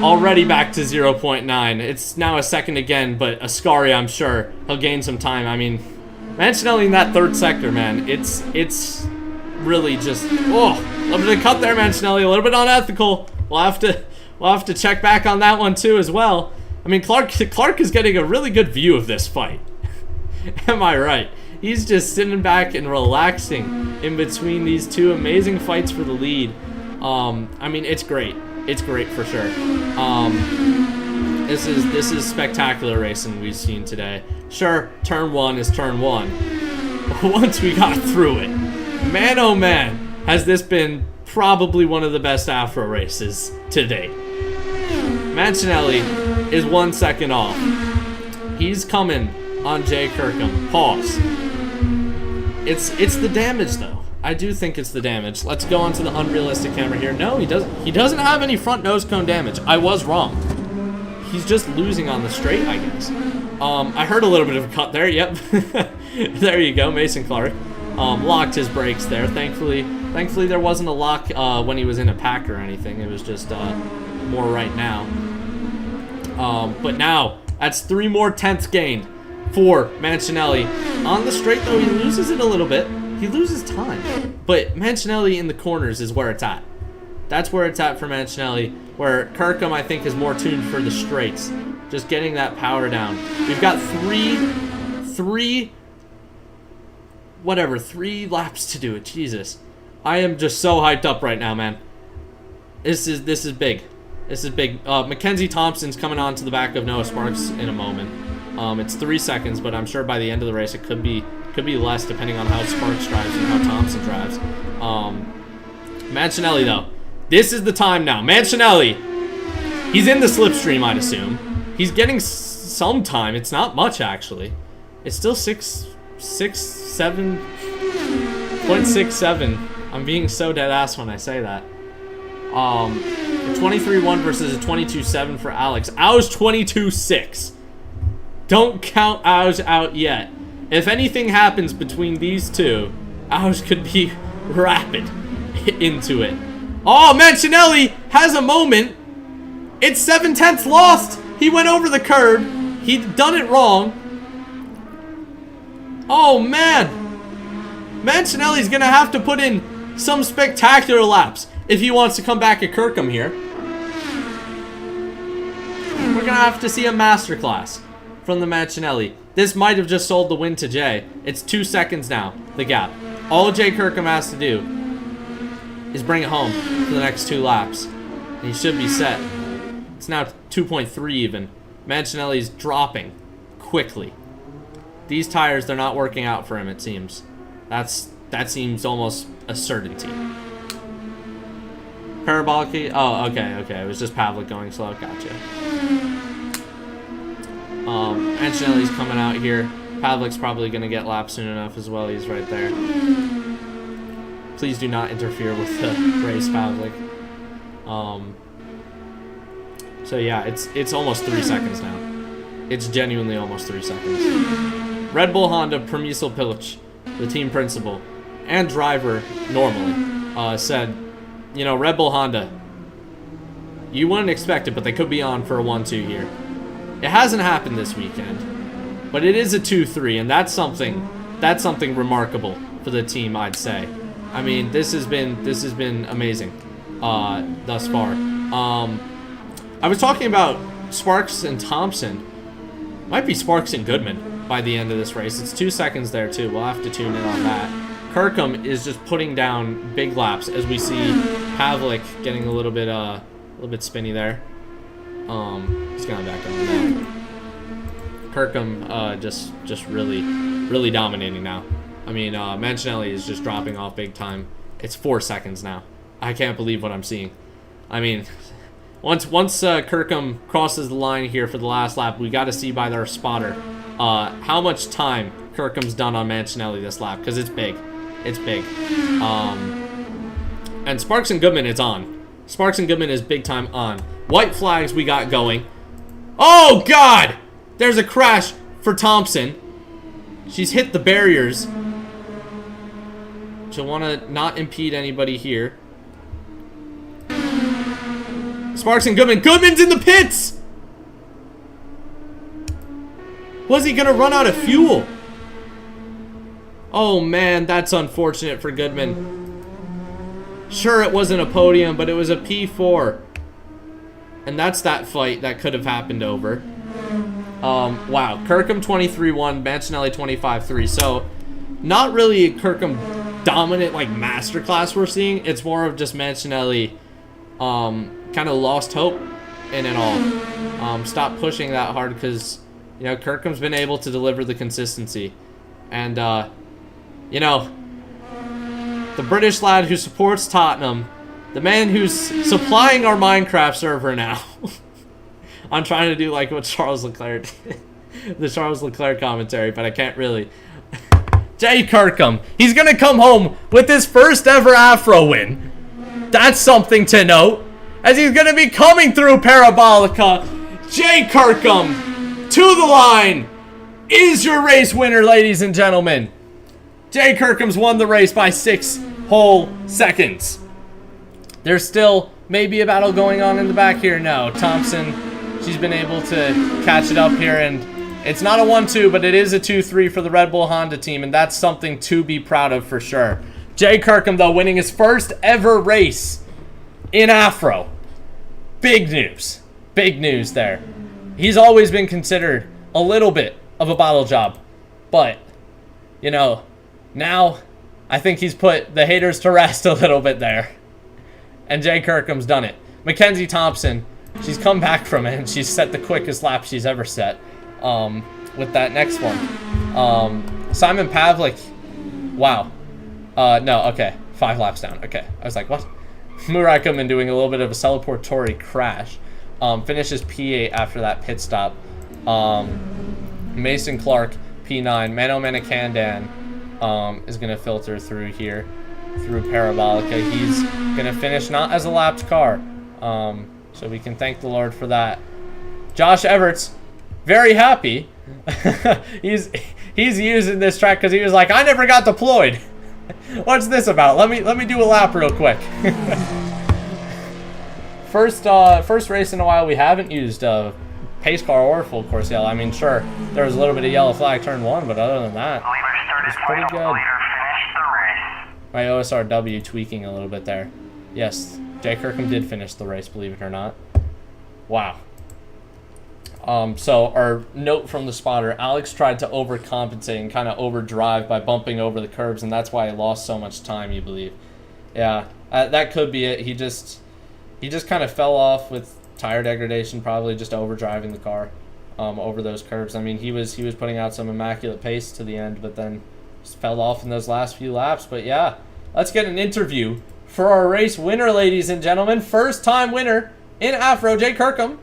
Already back to 0.9. It's now a second again, but Ascari, I'm sure, he'll gain some time. I mean, Mancinelli in that third sector, man, it's really just, oh, a little bit of cut there, Mancinelli, a little bit unethical. We'll have to check back on that one too as well. I mean, Clark is getting a really good view of this fight. Am I right? He's just sitting back and relaxing in between these two amazing fights for the lead. I mean, it's great. It's great for sure. This is spectacular racing we've seen today. Sure, turn one is turn one. But once we got through it, man oh man, has this been probably one of the best Afro races to date. Mancinelli is 1 second off. He's coming on Jay Kirkham. Pause. It's the damage though. I do think it's the damage. Let's go on to the unrealistic camera here. No, he doesn't have any front nose cone damage. I was wrong. He's just losing on the straight, I guess. I heard a little bit of a cut there. Yep. There you go, Mason Clark. Locked his brakes there. Thankfully there wasn't a lock when he was in a pack or anything. It was just more right now. But now that's 3 more tenths gained for Mancinelli. On the straight though, he loses it a little bit. He loses time. But Mancinelli in the corners is where it's at. That's where it's at for Mancinelli. Where Kirkham, I think, is more tuned for the straights. Just getting that power down. We've got three laps to do it. Jesus. I am just so hyped up right now, man. This is big. This is big. Mackenzie Thompson's coming on to the back of Noah Sparks in a moment. It's 3 seconds, but I'm sure by the end of the race it could be less depending on how Sparks drives and how Thompson drives. Mancinelli though, this is the time now. Mancinelli, he's in the slipstream, I'd assume. He's getting some time. It's not much actually. It's still 7.67. I'm being so dead ass when I say that. A 23-1 versus a 22-7 for Alex. Au's 22-6. Don't count Au's out yet. If anything happens between these two, Au's could be rapid into it. Oh, Mancinelli has a moment. It's 7 tenths lost. He went over the curb. He'd done it wrong. Oh, man. Mancinelli's going to have to put in some spectacular laps if he wants to come back at Kirkham here. We're going to have to see a masterclass from the Mancinelli. This might have just sold the win to Jay. It's 2 seconds now, the gap. All Jay Kirkham has to do is bring it home for the next 2 laps. And he should be set. It's now 2.3 even. Mancinelli's dropping quickly. These tires, they're not working out for him, it seems. That seems almost a certainty. Parabolic. Oh, okay. It was just Pavlik going slow. Gotcha. Mancinelli's coming out here. Pavlik's probably going to get lapped soon enough as well. He's right there. Please do not interfere with the race, Pavlik. So yeah, it's almost 3 seconds now. It's genuinely almost 3 seconds. Red Bull Honda Przemysl Pilic, the team principal and driver normally, said, you know, Red Bull Honda, you wouldn't expect it, but they could be on for a 1-2 here. It hasn't happened this weekend, but it is a 2-3, and that's something remarkable for the team, I'd say. I mean, this has been amazing thus far. I was talking about Sparks and Thompson. Might be Sparks and Goodman by the end of this race. It's 2 seconds there too. We'll have to tune in on that. Kirkham is just putting down big laps as we see Pavlik getting a little bit spinny there. He's going back on now. Kirkham just really dominating now. I mean, Mancinelli is just dropping off big time. It's 4 seconds now. I can't believe what I'm seeing. I mean, once Kirkham crosses the line here for the last lap, we got to see by their spotter how much time Kirkham's done on Mancinelli this lap, because it's big. It's big. And Sparks and Goodman, it's on. Sparks and Goodman is big time on. White flags we got going. Oh, God! There's a crash for Thompson. She's hit the barriers. She'll want to not impede anybody here. Sparks and Goodman. Goodman's in the pits! Was he going to run out of fuel? Oh, man, that's unfortunate for Goodman. Sure, it wasn't a podium, but it was a P4. And that's that fight that could have happened over. Wow. Kirkham 23-1, Mancinelli 25-3. So, not really a Kirkham dominant, like, masterclass we're seeing. It's more of just Mancinelli kind of lost hope in it all. Stopped pushing that hard because, you know, Kirkham's been able to deliver the consistency. And, you know, the British lad who supports Tottenham, the man who's supplying our Minecraft server now. I'm trying to do like what Charles Leclerc did. The Charles Leclerc commentary, but I can't really. Jay Kirkham, he's going to come home with his first ever Afro win. That's something to note, as he's going to be coming through Parabolica. Jay Kirkham, to the line, is your race winner, ladies and gentlemen. Jay Kirkham's won the race by 6 whole seconds. There's still maybe a battle going on in the back here. No, Thompson, she's been able to catch it up here, and it's not a 1-2, but it is a 2-3 for the Red Bull Honda team, and that's something to be proud of for sure. Jay Kirkham, though, winning his first ever race in Afro. Big news. Big news there. He's always been considered a little bit of a bottle job, but, you know, now I think he's put the haters to rest a little bit there. And Jay Kirkham's done it. Mackenzie Thompson, she's come back from it, and she's set the quickest lap she's ever set with that next one. Simon Pavlik, wow. No, okay. 5 laps down. Okay. I was like, what? Murakami doing a little bit of a celebratory crash. Finishes P8 after that pit stop. Mason Clark, P9. Mano Manikandan is going to filter through here, through Parabolica. He's going to finish not as a lapped car. So we can thank the Lord for that. Josh Everts, very happy. he's using this track because he was like, I never got deployed. What's this about? Let me do a lap real quick. First race in a while we haven't used pace car or full course yellow. I mean, sure, there was a little bit of yellow flag turn 1, but other than that, it's pretty good. My OSRW tweaking a little bit there. Yes, Jay Kirkham did finish the race, believe it or not. Wow. So our note from the spotter, Alex tried to overcompensate and kind of overdrive by bumping over the curbs, and that's why he lost so much time, you believe. Yeah, that could be it. He just kind of fell off with tire degradation, probably just overdriving the car over those curbs. I mean, he was putting out some immaculate pace to the end, but then just fell off in those last few laps. But yeah, let's get an interview for our race winner, ladies and gentlemen. First time winner in Afro, Jay Kirkham.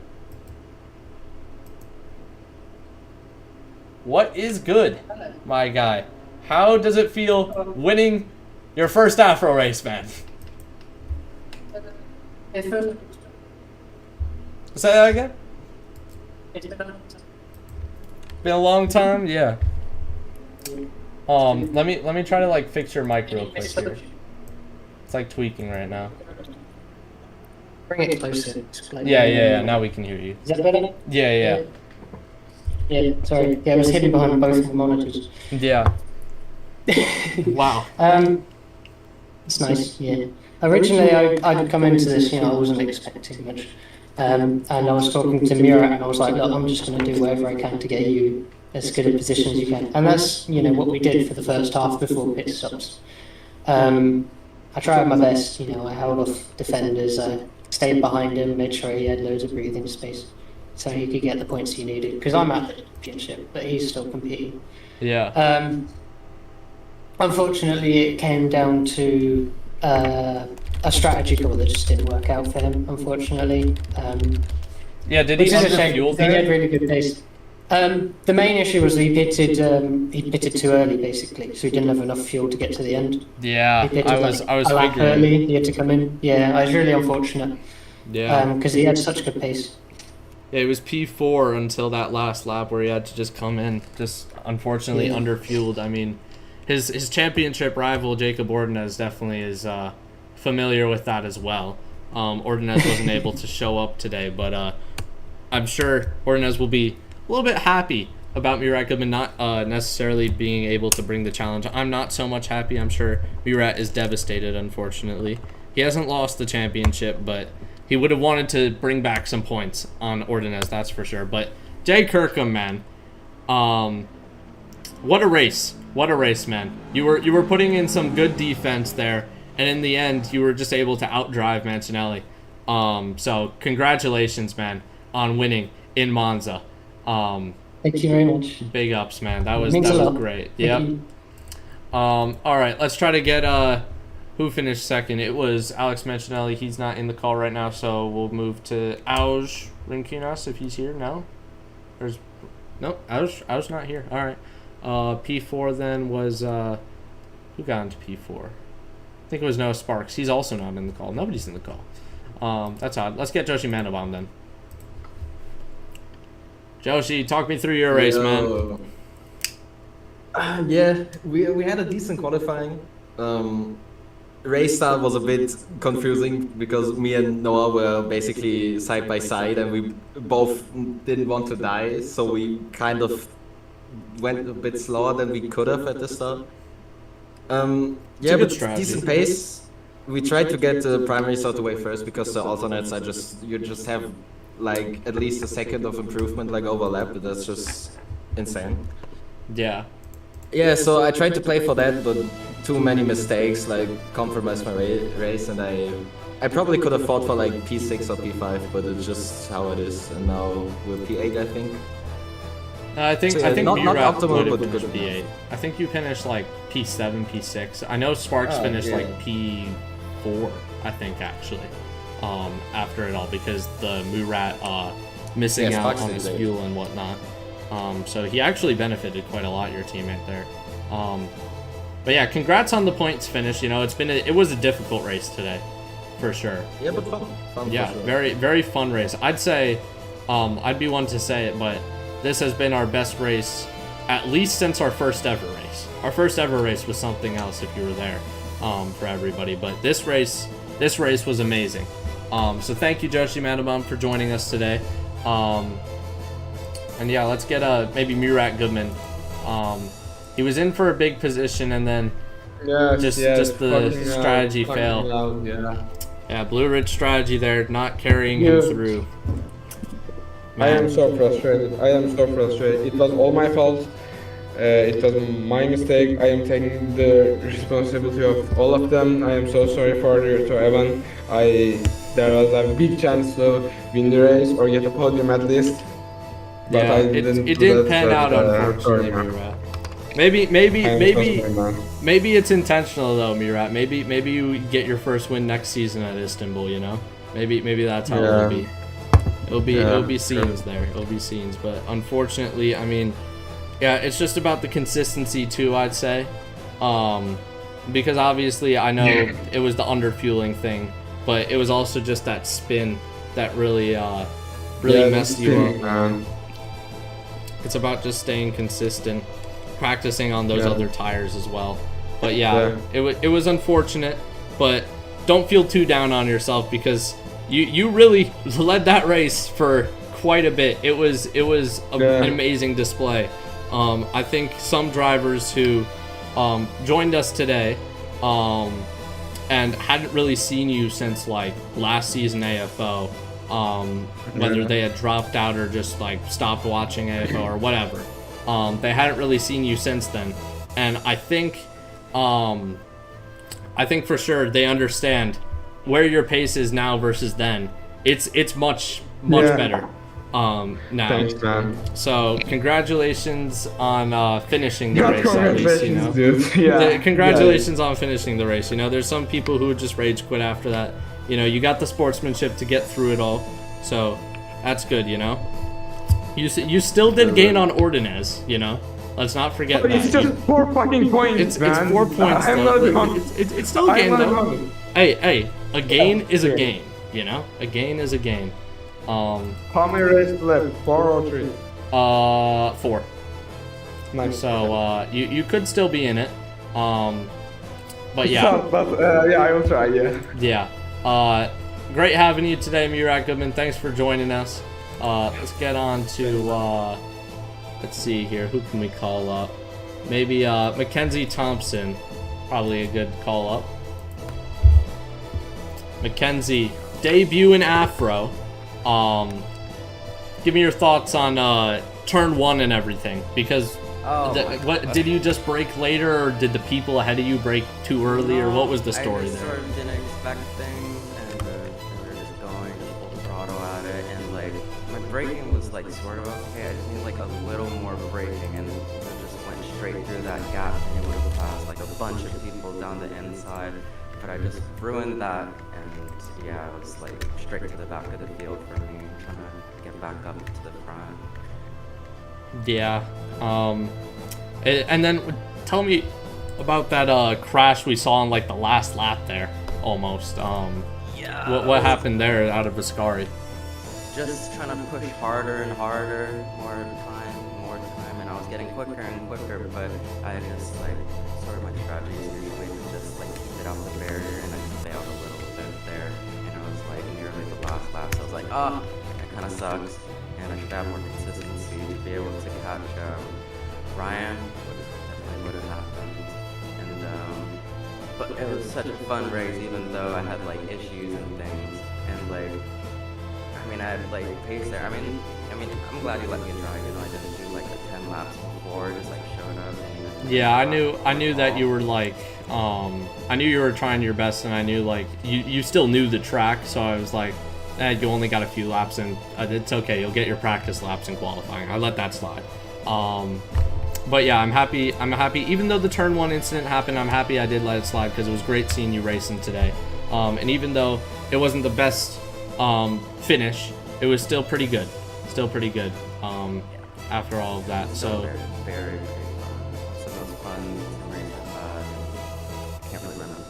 What is good, my guy? How does it feel winning your first Afro race, man? Say that again? Been a long time? Yeah. Let me try to like fix your mic real quick here. It's like tweaking right now. Bring it closer. Yeah. Now we can hear you. Is that better? Yeah. Yeah, sorry. Yeah, I was hidden behind both of the monitors. Yeah. Wow. It's nice, yeah. Originally, I'd come into this, I wasn't expecting much. And I was talking to Mira, and I was like, look, I'm just going to do whatever I can to get you as good a position as you can. And that's, what we did for the first half before pit stops. I tried my best, I held off defenders, I stayed behind him, made sure he had loads of breathing space, so he could get the points he needed. Because I'm at the championship, but he's still competing. Yeah. Unfortunately, it came down to a strategy call that just didn't work out for him, unfortunately. Yeah, did he underfuel there? He had really good pace. The main issue was he pitted too early, basically, so he didn't have enough fuel to get to the end. Yeah, I was figuring. Early, he had to come in. Yeah, I was really unfortunate. Yeah. Because he had such good pace. Yeah, it was P4 until that last lap where he had to just come in, just unfortunately underfueled. I mean, his championship rival Jacob Ordonez definitely is familiar with that as well. Ordonez wasn't able to show up today, but I'm sure Ordonez will be a little bit happy about Murat Goodman not necessarily being able to bring the challenge. I'm not so much happy. I'm sure Murat is devastated, unfortunately. He hasn't lost the championship, but he would have wanted to bring back some points on Ordonez, that's for sure. But Jay Kirkham, man, what a race. What a race, man. You were putting in some good defense there, and in the end, you were just able to outdrive Mancinelli. So congratulations, man, on winning in Monza. Thank you very much. Big ups, man. That was Means a lot. great. Thank Yep. you. All right, let's try to get who finished second. It was Alex Mancinelli. He's not in the call right now, so we'll move to Auj Rinkinas if he's here. No, Auj not here. All right. P4 then was who got into P4? I think it was Noah Sparks. He's also not in the call. Nobody's in the call. That's odd. Let's get Joshi Mandelbaum then. Joshi, talk me through your race, man. Yeah, we had a decent qualifying. Race start was a bit confusing because me and Noah were basically side by side and we both didn't want to die, so we kind of went a bit slower than we could have at the start. Yeah, but decent pace. We tried to get the primaries out of the way first because the alternates are you just have like at least a second of improvement like overlap, but that's just insane. Yeah. Yeah, so I tried to play for that, but too many mistakes like compromised my race, and I probably could have fought for like P6 or P5, but it's just how it is. And now we're P8, I think. I think not Murat optimal, would but have good finished P8. I think you finished like P7, P6. I know Sparks finished like P4, I think, actually, after it all, because the Murat missing out on his fuel and whatnot. So he actually benefited quite a lot, your teammate there. But yeah, congrats on the points finish. You know, it was a difficult race today, for sure. Yeah, but fun. Yeah, for sure. very, very fun race. I'd say, I'd be one to say it, but this has been our best race, at least since our first ever race. Our first ever race was something else if you were there, for everybody. But this race was amazing. So thank you, Joshi Mandelbaum, for joining us today. And yeah, let's get maybe Murat Goodman. He was in for a big position, and then just the strategy failed. Yeah, Blue Ridge strategy there, not carrying him through. I am so frustrated. It was all my fault. It was my mistake. I am taking the responsibility of all of them. I am so sorry to Evan. There was a big chance to win the race or get a podium at least. But Yeah, it didn't pan out, unfortunately, Murat. Maybe it's intentional though, Murat. Maybe you get your first win next season at Istanbul. You know, maybe that's how it'll be. It'll be scenes there. It'll be scenes, but unfortunately, I mean, yeah, it's just about the consistency too, I'd say. Because obviously I know it was the underfueling thing, but it was also just that spin that really messed you up. Man. It's about just staying consistent, practicing on those other tires as well. But yeah, it was unfortunate, but don't feel too down on yourself because you really led that race for quite a bit. It was an amazing display. I think some drivers who joined us today and hadn't really seen you since like last season AFO, whether they had dropped out or just like stopped watching AFO or whatever, they hadn't really seen you since then, and I think for sure they understand where your pace is now versus then. It's much better now. Thanks, man. So congratulations on finishing the race at least, you know. Dude. Congratulations on finishing the race. You know, there's some people who would just rage quit after that. You know, you got the sportsmanship to get through it all, so that's good. You know, you still did gain on Ordonez. You know, let's not forget that. It's just 4 fucking points, man. It's 4 points. I'm though. not It's still a game though. Hey, a gain is a sure. game. You know, a gain is a gain. How many races left? 4 or 3? 4. Nice. So you could still be in it. But yeah. I will try. Yeah. Yeah. great having you today, Murat Goodman. Thanks for joining us. Let's get on to, let's see here. Who can we call up? Maybe Mackenzie Thompson. Probably a good call up. Mackenzie, debut in Afro. Give me your thoughts on turn 1 and everything, because what did you just break later, or did the people ahead of you break too early, or what was the story I just there? sort of didn't expect things, and we were just going full throttle at it, and like my braking was like sort of okay. I just needed like a little more braking, and it just went straight through that gap, and it would have passed like a bunch of people down the inside. But I just ruined that, and yeah, it was like straight to the back of the field for me, trying to get back up to the front. Yeah. And then tell me about that crash we saw on like the last lap there, almost. Yeah. What happened there out of Ascari? Just trying to push harder and harder, more time, and I was getting quicker and quicker, but I just like, sort of my strategy is usually to just like keep it off the barrier, and I failed a little bit there, and I was like nearly the last lap, so I was like, oh, that kind of sucks, and I should have more consistency to be able to catch Ryan. Definitely would have happened, and but it was such a fun race, even though I had like issues and things, and like, I mean, I had like pace there. I mean, I'm glad you let me try. You know, I didn't do like the 10 laps before, just like showed up. And, Yeah, I knew that you were like, I knew you were trying your best, and I knew like you still knew the track, so I was like, you only got a few laps, and it's okay. You'll get your practice laps in qualifying. I let that slide. But yeah, I'm happy. Even though the turn 1 incident happened, I'm happy I did let it slide, because it was great seeing you racing today. And even though it wasn't the best finish, it was still pretty good. After all of that, so very, very fun. It's the most fun race I've had. Can't really remember.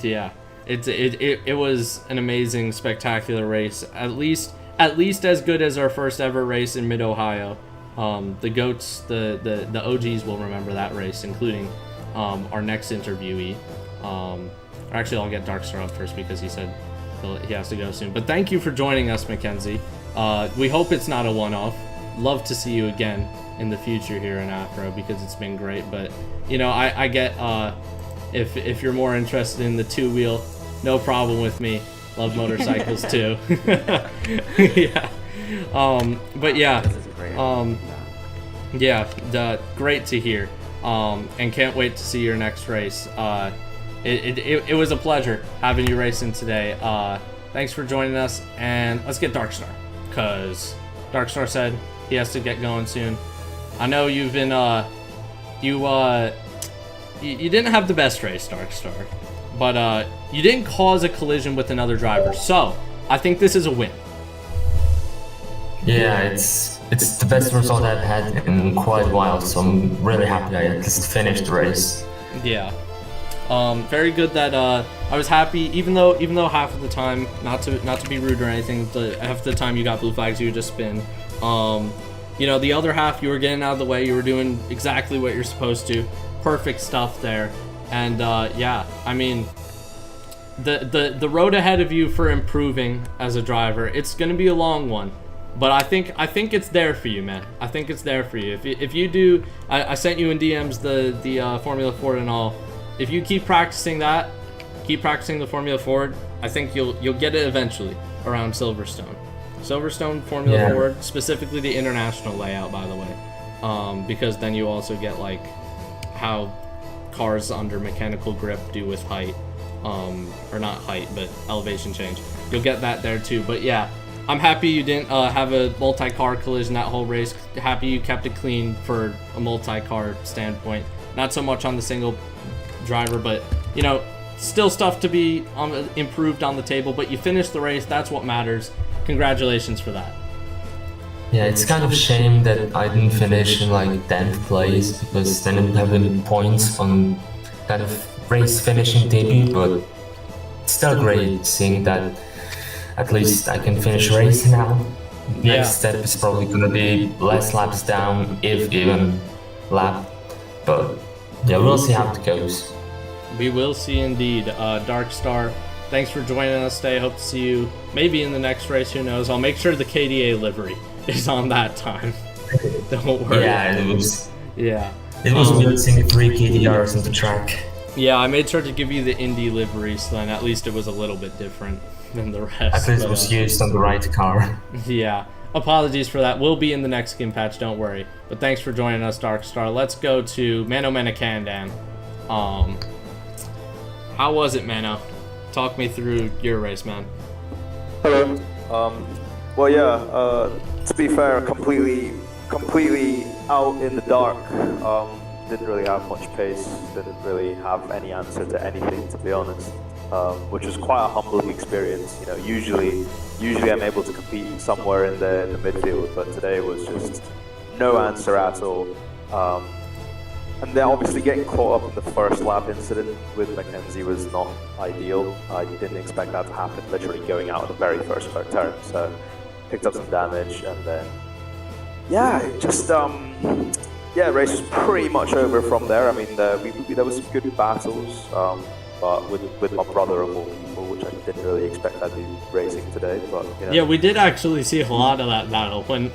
yeah, it was an amazing, spectacular race. At least as good as our first ever race in Mid Ohio. The goats, the OGs will remember that race, including our next interviewee. Actually, I'll get Darkstar up first, because he said he has to go soon. But thank you for joining us, Mackenzie. We hope it's not a one-off. Love to see you again in the future here in Afro, because it's been great. But you know, I get if you're more interested in the 2-wheel, no problem with me. Love motorcycles too. Yeah. But yeah. This is great. Yeah, great to hear. And can't wait to see your next race. It was a pleasure having you racing today. Thanks for joining us, and let's get Darkstar, because Darkstar said he has to get going soon. I know you've been you didn't have the best race, Darkstar, but you didn't cause a collision with another driver, so I think this is a win. Yeah, it's the best result I've had in quite a while, so I'm really happy I at least finished the race. Yeah. Very good that I was happy, even though half of the time, not to be rude or anything, half of the time you got blue flags, you would just spin. You know, the other half you were getting out of the way, you were doing exactly what you're supposed to. Perfect stuff there. And yeah, I mean, the road ahead of you for improving as a driver, it's gonna be a long one. But I think it's there for you, man. I think it's there for you. If you do, I sent you in DMs the Formula Ford and all. If you keep practicing that, keep practicing the Formula Ford, I think you'll get it eventually around Silverstone. Silverstone Formula Ford, specifically the international layout, by the way, because then you also get like how cars under mechanical grip do with height, or not height, but elevation change. You'll get that there too. But yeah. I'm happy you didn't have a multi-car collision that whole race. Happy you kept it clean for a multi-car standpoint. Not so much on the single driver, but you know, still stuff to be improved on the table. But you finished the race. That's what matters. Congratulations for that. Yeah, it's kind of a shame that I didn't finish in like 10th place, because then it would have been points on kind of race finishing debut, but it's still great seeing that at least I can finish racing now. Next step is probably gonna be less laps down, if even lap. But yeah, we'll see how it goes. We will see indeed. Darkstar, Thanks for joining us today. Hope to see you maybe in the next race. Who knows? I'll make sure the KDA livery is on that time. Don't worry. Yeah, it was. Yeah. It was weird seeing 3 KDRs on the track. Yeah, I made sure to give you the Indy livery, so then at least it was a little bit different than the rest. At least it was used on the right car. Yeah. Apologies for that. We'll be in the next skin patch, don't worry. But thanks for joining us, Darkstar. Let's go to Mano Manakandan. How was it, Mano? Talk me through your race, man. Hello. Well, yeah. To be fair, completely out in the dark. Didn't really have much pace. Didn't really have any answer to anything, to be honest. Which was quite a humbling experience. You know, usually I'm able to compete somewhere in the midfield, but today was just no answer at all. And then obviously getting caught up in the first lap incident with Mackenzie was not ideal. I didn't expect that to happen, literally going out of the very first turn. So picked up some damage, and then yeah, just race was pretty much over from there. I mean, there was some good battles, but with my brother of all people, which I didn't really expect I'd be racing today. But you know. Yeah, we did actually see a lot of that battle when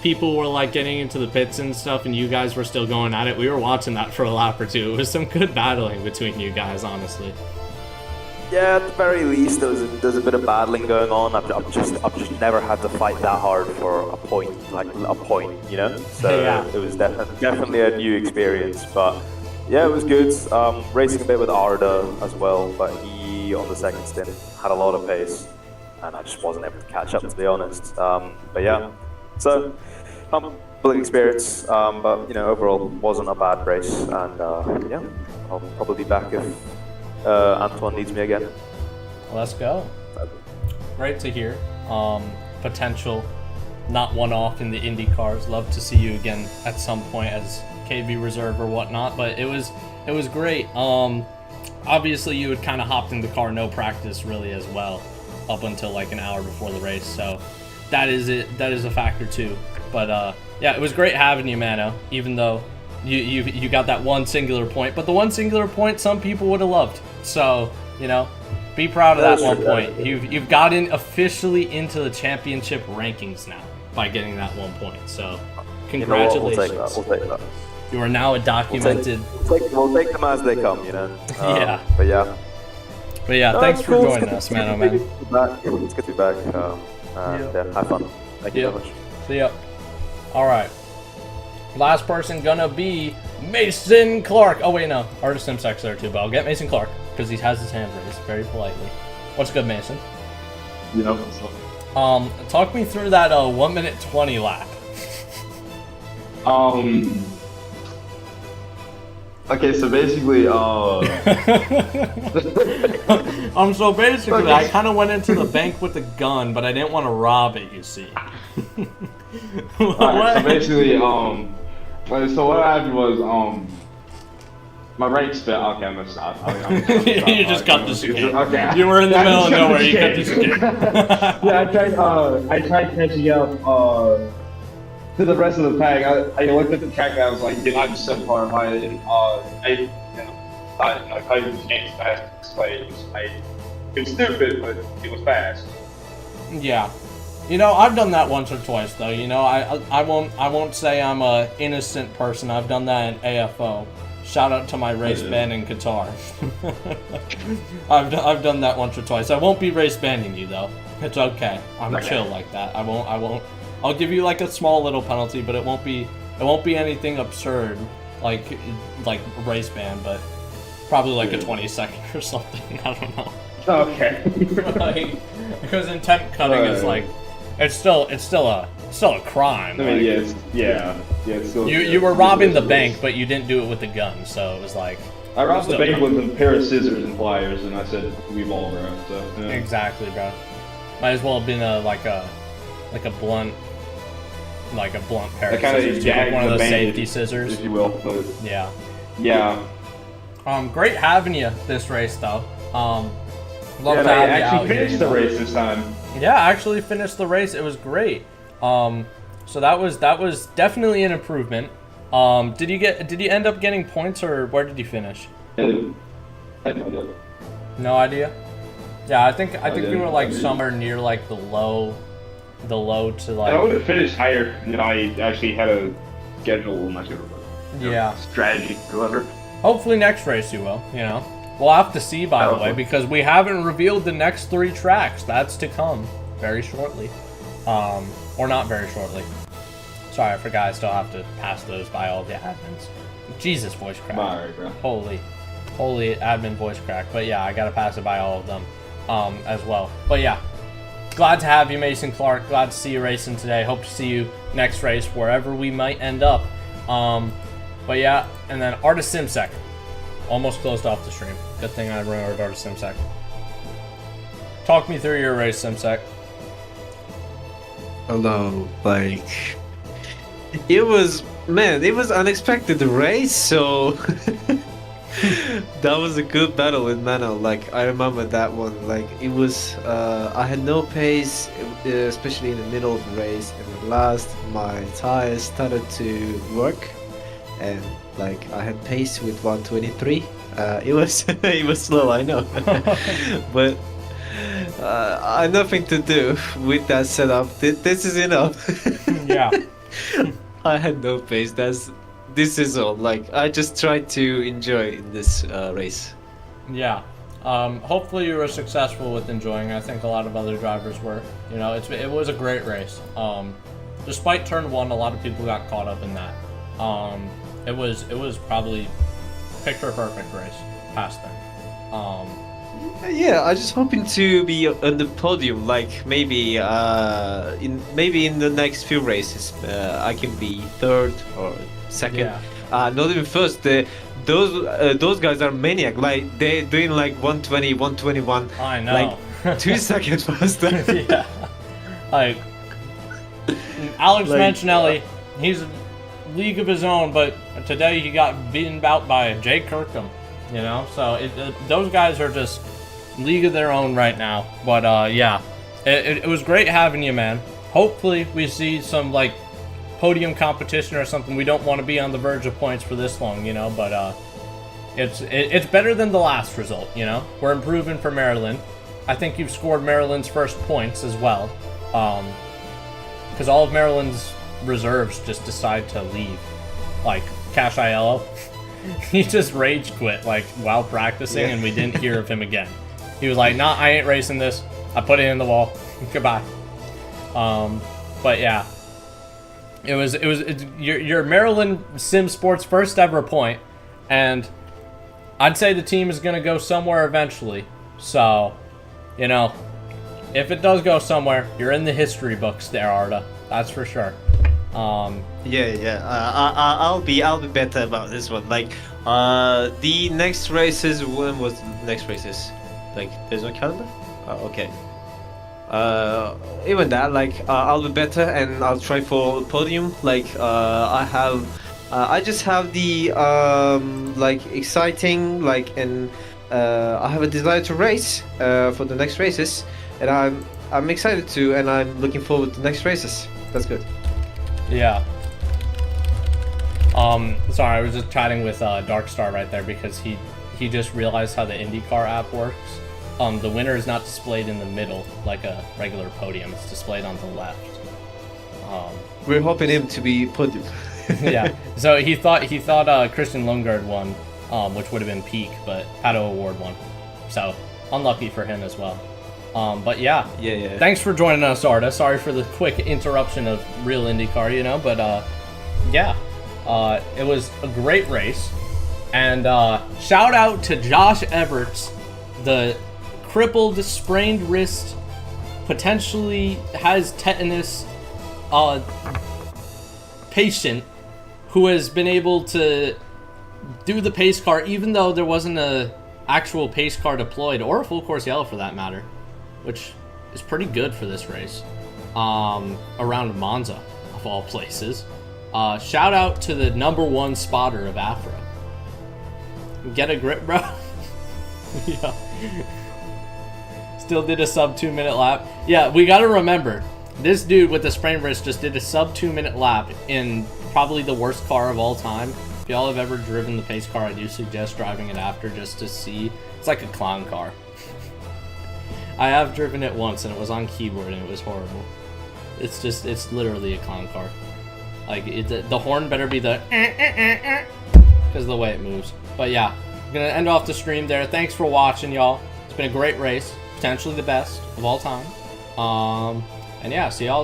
people were like getting into the pits and stuff, and you guys were still going at it. We were watching that for a lap or two. It was some good battling between you guys, honestly. Yeah, at the very least, there's a bit of battling going on. I've just never had to fight that hard for a point, you know. So yeah. It was definitely a new experience, but yeah, it was good. Racing a bit with Arda as well, but he on the second stint had a lot of pace, and I just wasn't able to catch up, to be honest. But yeah, so humbling experience, but you know, overall wasn't a bad race, and yeah, I'll probably be back if Antoine needs me again. Let's go. Great to hear. Potential, not one-off in the Indy cars. Love to see you again at some point as KB reserve or whatnot. But it was great. Obviously you had kind of hopped in the car, no practice really as well, up until like an hour before the race. So that is it. That is a factor too. But yeah, it was great having you, Mano. Even though you got that one singular point, but the one singular point some people would have loved. So, you know, be proud of that one point. You've gotten officially into the championship rankings now by getting that 1 point. So, congratulations. You know what? We'll take that. You are now a documented. We'll take them as they come, you know. Yeah. But yeah. No, thanks for joining us, man. It's good to be back. Yeah, have fun. Thank you so much. See ya. All right. Last person gonna be Mason Clark. Oh wait, no, Artist Simsex there too, but I'll get Mason Clark because he has his hand raised very politely. What's good, Mason? Yeah, what's up? Talk me through that 1 minute 20 lap. Okay, so basically, So basically, I kind of went into the bank with a gun, but I didn't want to rob it. You see. Alright, so basically, so what happened was, my right spit. Okay, I'm gonna stop. You just cut the skate. Okay. You were in the middle of nowhere. You cut the skate. Yeah, I tried catching up to the rest of the pack. I looked at the track and I was like, dude, I'm so far behind. And I thought it was James fast. It was stupid, but it was fast. Yeah. You know, I've done that once or twice though. You know, I won't say I'm a innocent person. I've done that in AFO. Shout out to my race band in Qatar. I've done that once or twice. I won't be race banding you though. It's okay. I'm chill like that. I won't. I'll give you like a small little penalty, but it won't be anything absurd like race ban, but probably like a 20-second or something. I don't know. Okay. Because intent cutting is like, it's still a crime. I mean, like, it's still. You were robbing the bank, but you didn't do it with a gun, so it was like. I robbed the bank with a pair of scissors and pliers, and I said we've all run. So yeah. Exactly, bro. Might as well have been a blunt pair of scissors, like one of those safety scissors, if you will. But yeah. Yeah. Great having you this race though. Love to I have you actually out finished here, the race this time. Yeah, I actually finished the race. It was great. So that was definitely an improvement. Did you end up getting points, or where did you finish? No idea. Yeah, I think yeah, you were like I mean- somewhere near like the low to like. I would have finished higher, and I actually had a schedule, not sure, Yeah. strategy, or whatever. Hopefully next race you will, you know. We'll have to see, by the way, because we haven't revealed the next 3 tracks. That's to come very shortly. Or not very shortly. Sorry, I forgot I still have to pass those by all the admins. Jesus, voice crack. Alright, bro. Holy admin voice crack. But yeah, I gotta pass it by all of them as well. But yeah, glad to have you, Mason Clark. Glad to see you racing today. Hope to see you next race, wherever we might end up. But yeah, and then Artist Simsec. Almost closed off the stream. Good thing I remembered Artist Simsec. Talk me through your race, Simsec. Hello, like it was unexpected race, so that was a good battle with Mano. Like I remember that one. Like it was, I had no pace, especially in the middle of the race, and at last my tires started to work, and like I had pace with 123. It was it was slow, I know, but I had nothing to do with that setup. This is enough. Yeah. I had no pace. This is all. Like I just tried to enjoy this race. Yeah. Hopefully you were successful with enjoying. I think a lot of other drivers were. You know, it was a great race. Despite turn 1, a lot of people got caught up in that. It was probably picture perfect race past then. Yeah, I just hoping to be on the podium. Like maybe in the next few races, I can be third or second. Yeah. Not even first. Those guys are maniac. Like they're doing like 120, 121. I know. Like 2 seconds faster. Yeah. Like Alex Like, Mancinelli, he's a league of his own, but today he got beaten out by Jay Kirkham. You know, so those guys are just league of their own right now. But yeah, it was great having you, man. Hopefully we see some like podium competition or something. We don't want to be on the verge of points for this long, you know. But it's better than the last result, you know. We're improving for Maryland. I think you've scored Maryland's first points as well, because all of Maryland's reserves just decide to leave, like Cash Aiello. He just rage quit like while practicing, and we didn't hear of him again. He was like, "Nah, I ain't racing this. I put it in the wall. Goodbye." But yeah, it's your Maryland Sim Sports first ever point, and I'd say the team is gonna go somewhere eventually. So, you know, if it does go somewhere, you're in the history books there, Arda. That's for sure. Yeah. I'll be better about this one. Like, the next races. When was the next races? Like, there's no calendar. Okay. Even that, like, I'll be better and I'll try for podium. Like, I just have the like exciting, like, and I have a desire to race for the next races, and I'm excited to, and I'm looking forward to the next races. That's good. Yeah. Sorry, I was just chatting with Darkstar right there because he just realized how the IndyCar app works. The winner is not displayed in the middle like a regular podium. It's displayed on the left. We're hoping him to be podium. Yeah. So he thought Christian Lundgaard won, which would have been peak, but Pato Award won. So unlucky for him as well. But yeah. Yeah. Thanks for joining us, Arda. Sorry for the quick interruption of real IndyCar, you know, but yeah. It was a great race. And shout out to Josh Everts, the crippled, sprained wrist, potentially has tetanus patient who has been able to do the pace car even though there wasn't a actual pace car deployed, or a full course yellow for that matter, which is pretty good for this race. Around Monza, of all places. Shout out to the #1 spotter of Afro. Get a grip, bro. Yeah. Still did a sub 2 minute lap. Yeah, we gotta remember, this dude with the sprained wrist just did a sub 2 minute lap in probably the worst car of all time. If y'all have ever driven the pace car, I do suggest driving it after just to see. It's like a clown car. I have driven it once and it was on keyboard and it was horrible. It's just, it's literally a con car. Like, the horn better be the because of the way it moves. But yeah, I'm gonna end off the stream there. Thanks for watching, y'all. It's been a great race, potentially the best of all time. And yeah, see y'all later.